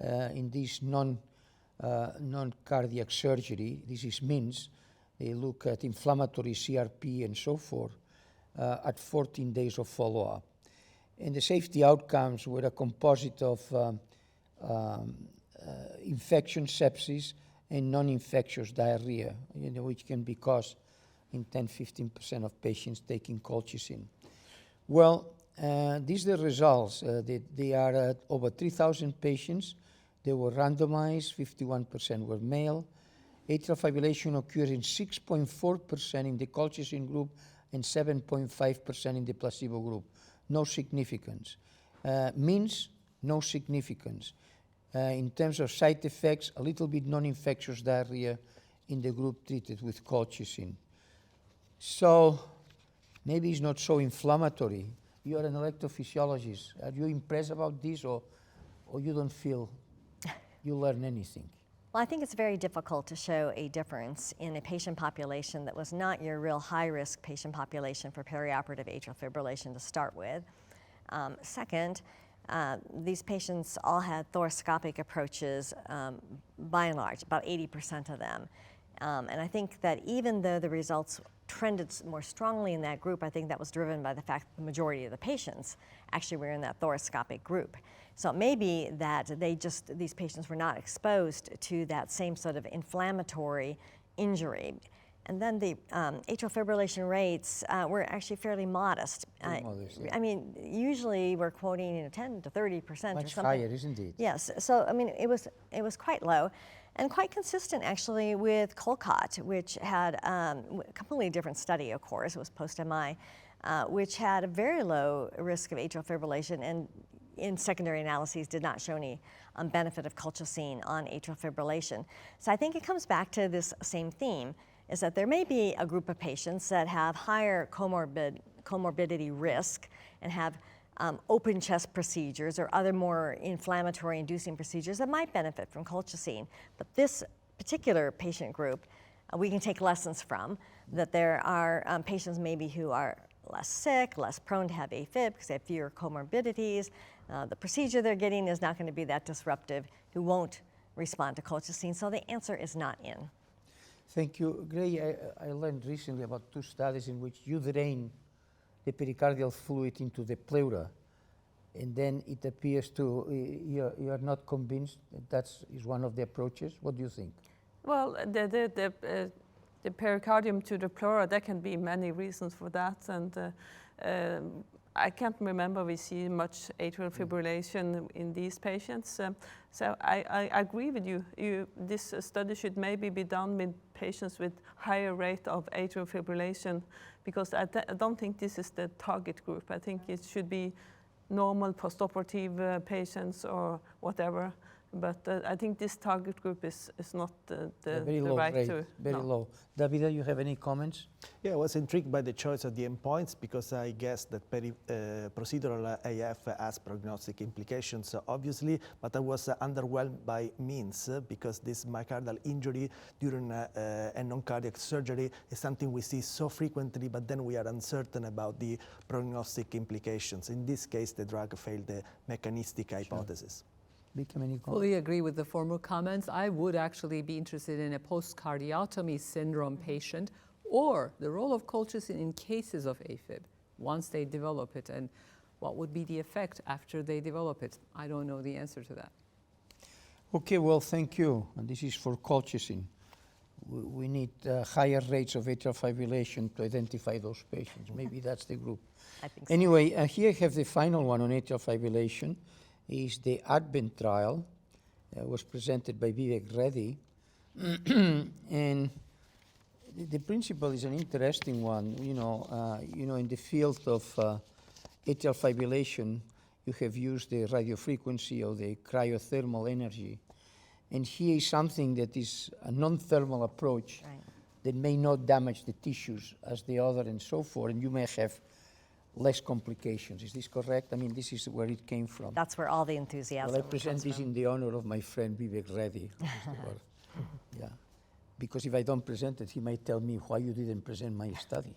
in this non-cardiac surgery. This is means. They look at inflammatory CRP and so forth at 14 days of follow-up. And the safety outcomes were a composite of infection, sepsis, and non-infectious diarrhea, you know, which can be caused in 10-15% of patients taking colchicine. Well, these are the results. They are over 3,000 patients. They were randomized, 51% were male. Atrial fibrillation occurred in 6.4% in the colchicine group and 7.5% in the placebo group. No significance. Means no significance. In terms of side effects, a little bit non-infectious diarrhea in the group treated with colchicine. So maybe it's not so inflammatory. You are an electrophysiologist. Are you impressed about this, or you don't feel you learn anything? Well, I think it's very difficult to show a difference in a patient population that was not your real high-risk patient population for perioperative atrial fibrillation to start with. Second, these patients all had thoracoscopic approaches by and large, about 80% of them. And I think that even though the results trended more strongly in that group, I think that was driven by the fact that the majority of the patients actually were in that thoracoscopic group. So it may be that these patients were not exposed to that same sort of inflammatory injury. And then the atrial fibrillation rates were actually fairly modest. Modest, yeah. I mean, usually we're quoting 10 to 30% or something. Much higher, isn't it? Yes. So I mean, it was quite low, and quite consistent actually with Colcott, which had a completely different study, of course. It was post-MI, which had a very low risk of atrial fibrillation, and in secondary analyses did not show any benefit of colchicine on atrial fibrillation. So I think it comes back to this same theme, is that there may be a group of patients that have higher comorbidity risk and have open chest procedures or other more inflammatory inducing procedures that might benefit from colchicine. But this particular patient group, we can take lessons from, that there are patients maybe who are less sick, less prone to have AFib because they have fewer comorbidities. The procedure they're getting is not going to be that disruptive, who won't respond to colchicine. So the answer is not in. Thank you. Gray, I learned recently about 2 studies in which you drain the pericardial fluid into the pleura, and then it appears you are not convinced that is one of the approaches. What do you think? Well, the pericardium to the pleura, there can be many reasons for that, and I can't remember we see much atrial fibrillation in these patients. So I agree with you. This study should maybe be done with patients with higher rate of atrial fibrillation, because I don't think this is the target group. I think it should be normal postoperative patients or whatever. But I think this target group is not the low right rate, to. very No. low. Davide, you have any comments? Yeah, I was intrigued by the choice of the endpoints because I guess that procedural AF has prognostic implications, obviously, but I was underwhelmed by means because this myocardial injury during a non-cardiac surgery is something we see so frequently, but then we are uncertain about the prognostic implications. In this case, the drug failed the mechanistic hypothesis. Biykem, any comments? Fully agree with the former comments. I would actually be interested in a post-cardiotomy syndrome patient, or the role of colchicine in cases of AFib once they develop it, and what would be the effect after they develop it. I don't know the answer to that. Okay, well, thank you. And this is for colchicine. We need higher rates of atrial fibrillation to identify those patients. Maybe that's the group. I think so. Anyway, here I have the final one on atrial fibrillation. Is the ADVENT trial. Was presented by Vivek Reddy. And the principle is an interesting one. You know, in the field of atrial fibrillation, you have used the radiofrequency or the cryothermal energy. And here is something that is a non-thermal approach that may not damage the tissues as the other and so forth, and you may have less complications. Is this correct? I mean, this is where it came from. That's where all the enthusiasm Well, I present comes this from. in the honor of my friend Vivek Reddy. Yeah, because if I don't present it, he might tell me why you didn't present my study.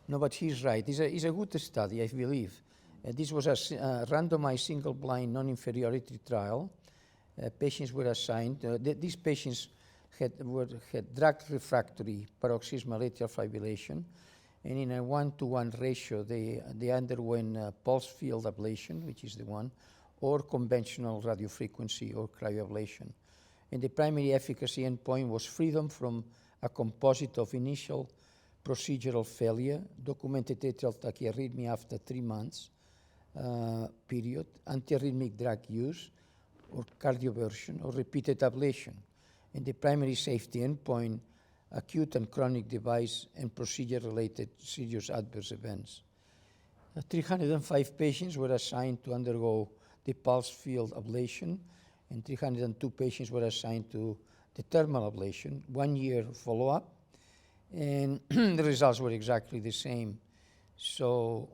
No, but he's right. It's a good study, I believe. This was a randomized single-blind non-inferiority trial. Patients were assigned. These patients had drug-refractory paroxysmal atrial fibrillation, and in a 1-to-1 ratio, they underwent pulse field ablation, which is the one, or conventional radiofrequency or cryoablation. And the primary efficacy endpoint was freedom from a composite of initial procedural failure, documented atrial tachyarrhythmia after 3 months period, antiarrhythmic drug use, or cardioversion, or repeated ablation. And the primary safety endpoint, acute and chronic device and procedure-related serious adverse events. 305 patients were assigned to undergo the pulse field ablation, and 302 patients were assigned to the thermal ablation, 1 year follow-up, and the results were exactly the same. So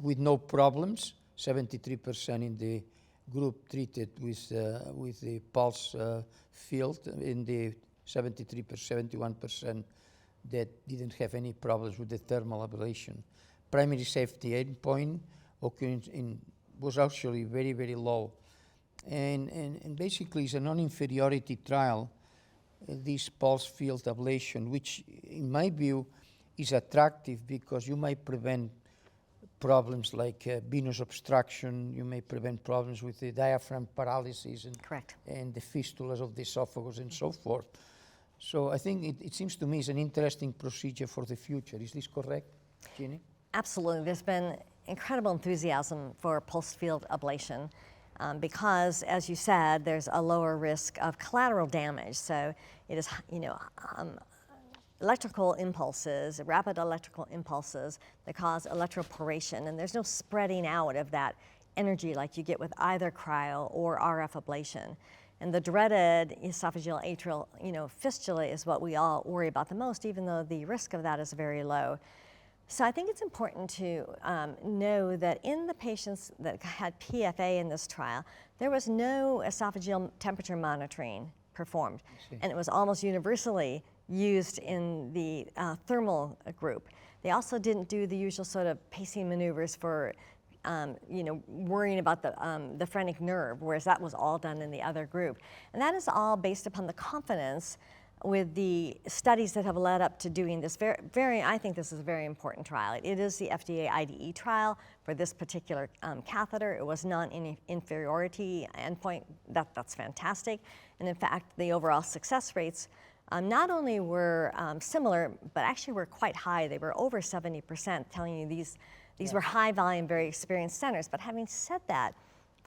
with no problems, 73% in the group treated with the pulse field, in the 71% that didn't have any problems with the thermal ablation. Primary safety endpoint occurrence was actually very, very low. And basically it's a non-inferiority trial, this pulse field ablation, which in my view is attractive because you might prevent problems like venous obstruction, you may prevent problems with the diaphragm paralysis and, Correct. and the fistulas of the esophagus and so forth. So I think it seems to me it's an interesting procedure for the future. Is this correct, Jeanne? Absolutely. There's been incredible enthusiasm for pulse field ablation because, as you said, there's a lower risk of collateral damage. So it is, electrical impulses, rapid electrical impulses that cause electroporation, and there's no spreading out of that energy like you get with either cryo or RF ablation. And the dreaded esophageal atrial, fistula is what we all worry about the most, even though the risk of that is very low. So I think it's important to know that in the patients that had PFA in this trial, there was no esophageal temperature monitoring performed, and it was almost universally used in the thermal group. They also didn't do the usual sort of pacing maneuvers for worrying about the phrenic nerve, whereas that was all done in the other group. And that is all based upon the confidence with the studies that have led up to doing this I think this is a very important trial. It is the FDA IDE trial for this particular catheter. It was non-inferiority endpoint. That's fantastic. And in fact, the overall success rates not only were similar, but actually were quite high. They were over 70%, telling you these were high volume, very experienced centers. But having said that,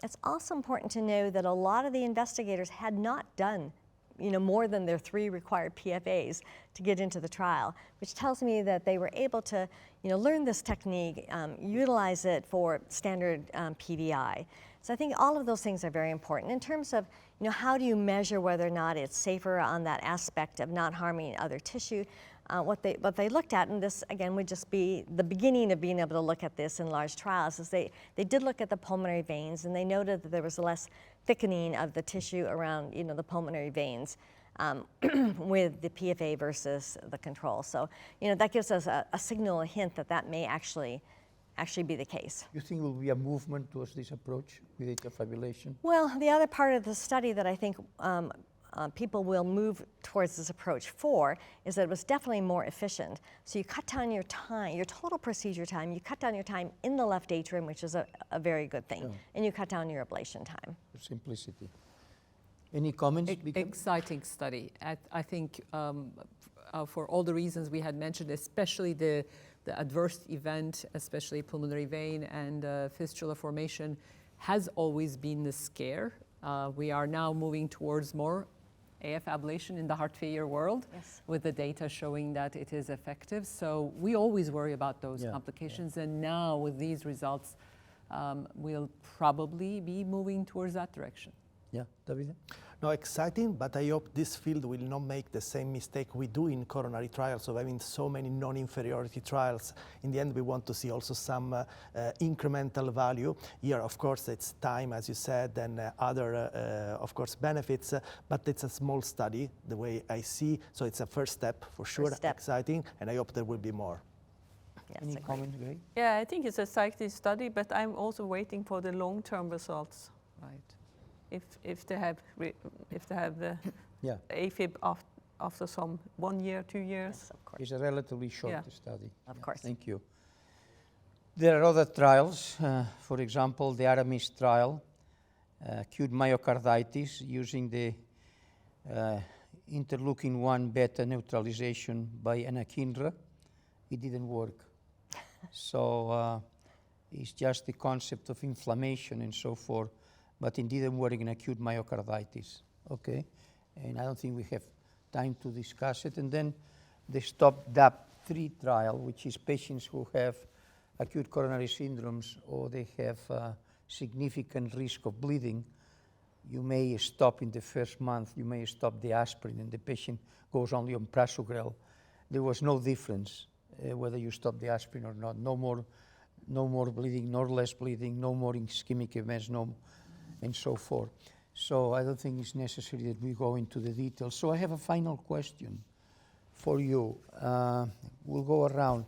it's also important to know that a lot of the investigators had not done more than their 3 required PFAs to get into the trial, which tells me that they were able to learn this technique, utilize it for standard PVI. So I think all of those things are very important. In terms of how do you measure whether or not it's safer on that aspect of not harming other tissue, what they looked at, and this again would just be the beginning of being able to look at this in large trials, is they did look at the pulmonary veins, and they noted that there was less thickening of the tissue around the pulmonary veins with the PFA versus the control. So that gives us a signal, a hint that may actually be the case. You think there will be a movement towards this approach with atrial fibrillation? Well, the other part of the study that I think people will move towards this approach for is that it was definitely more efficient. So you cut down your time, your total procedure time, you cut down your time in the left atrium, which is a very good thing, and you cut down your ablation time. For simplicity. Any comments? Exciting study. I think for all the reasons we had mentioned, especially the adverse event, especially pulmonary vein and fistula formation, has always been the scare. We are now moving towards more AF ablation in the heart failure world, with the data showing that it is effective. So we always worry about those complications, and now with these results, we'll probably be moving towards that direction. Yeah, Davide? No, exciting, but I hope this field will not make the same mistake we do in coronary trials of having so many non-inferiority trials. In the end, we want to see also some incremental value. Here, of course, it's time, as you said, and other, of course, benefits, but it's a small study, the way I see. So it's a first step, for sure, exciting, and I hope there will be more. Yes, Any comments, Gry? Yeah, I think it's a exciting study, but I'm also waiting for the long-term results. Right. If they have the AFib after some 1 year, 2 years. Yes, of course. It's a relatively short study. Of course. Thank you. There are other trials. For example, the Aramis trial, acute myocarditis using the interleukin-1 beta neutralization by anakinra. It didn't work. So it's just the concept of inflammation and so forth, but it didn't work in acute myocarditis. Okay, and I don't think we have time to discuss it. And then the STOP DAP3 trial, which is patients who have acute coronary syndromes or they have significant risk of bleeding, you may stop in the first month, you may stop the aspirin and the patient goes only on prasugrel. There was no difference whether you stop the aspirin or not. No more bleeding, nor less bleeding, no more ischemic events, and so forth. So I don't think it's necessary that we go into the details. So I have a final question for you. We'll go around.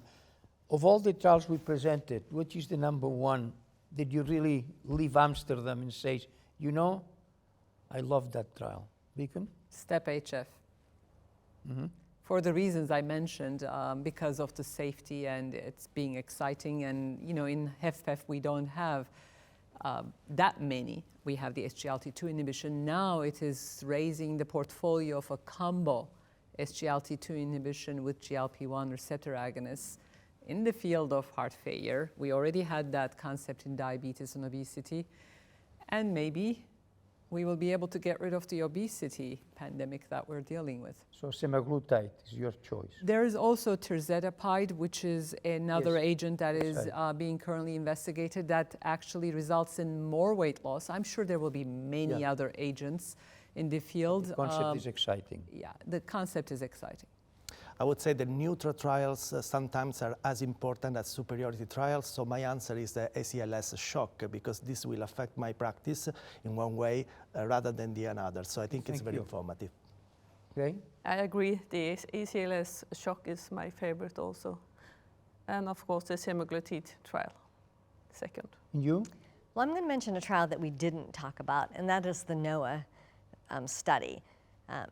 Of all the trials we presented, which is the number one that you really leave Amsterdam and say, you know, I love that trial? Biykem? STEP HF. For the reasons I mentioned, because of the safety and it's being exciting, and you know, in HFpEF we don't have that many. We have the SGLT2 inhibition. Now it is raising the portfolio of a combo SGLT2 inhibition with GLP-1 receptor agonists in the field of heart failure. We already had that concept in diabetes and obesity, and maybe we will be able to get rid of the obesity pandemic that we're dealing with. So semaglutide is your choice. There is also tirzepatide, which is another Yes, agent that is right. being currently investigated that actually results in more weight loss. I'm sure there will be many other agents in the field. The concept is exciting. Yeah, the concept is exciting. I would say the neutral trials sometimes are as important as superiority trials, so my answer is the ACLS-SHOCK, because this will affect my practice in one way rather than the another. So I think it's very informative. Okay? I agree. The ECLS-SHOCK is my favorite also. And of course the semaglutide trial, second. And you? Well, I'm going to mention a trial that we didn't talk about, and that is the NOAA study.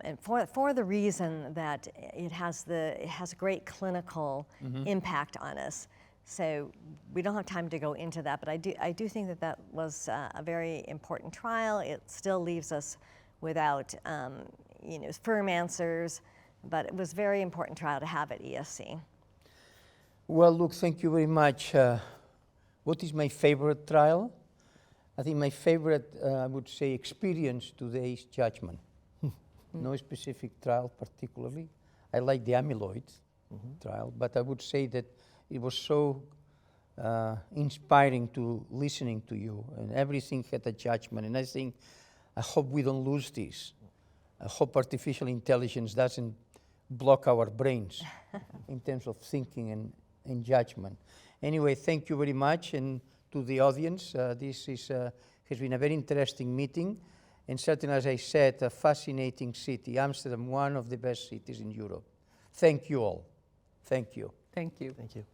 And for the reason that it has a great clinical impact on us. So we don't have time to go into that, but I do think that was a very important trial. It still leaves us without firm answers, but it was a very important trial to have at ESC. Well, look, thank you very much. What is my favorite trial? I think my favorite, I would say, experience today is Judgment. No specific trial particularly. I like the amyloid trial, but I would say that it was so inspiring to listening to you, and everything had a judgment. And I hope we don't lose this. I hope artificial intelligence doesn't block our brains in terms of thinking and judgment. Anyway, thank you very much, and to the audience, this has been a very interesting meeting. And certainly, as I said, a fascinating city. Amsterdam, one of the best cities in Europe. Thank you all. Thank you. Thank you. Thank you.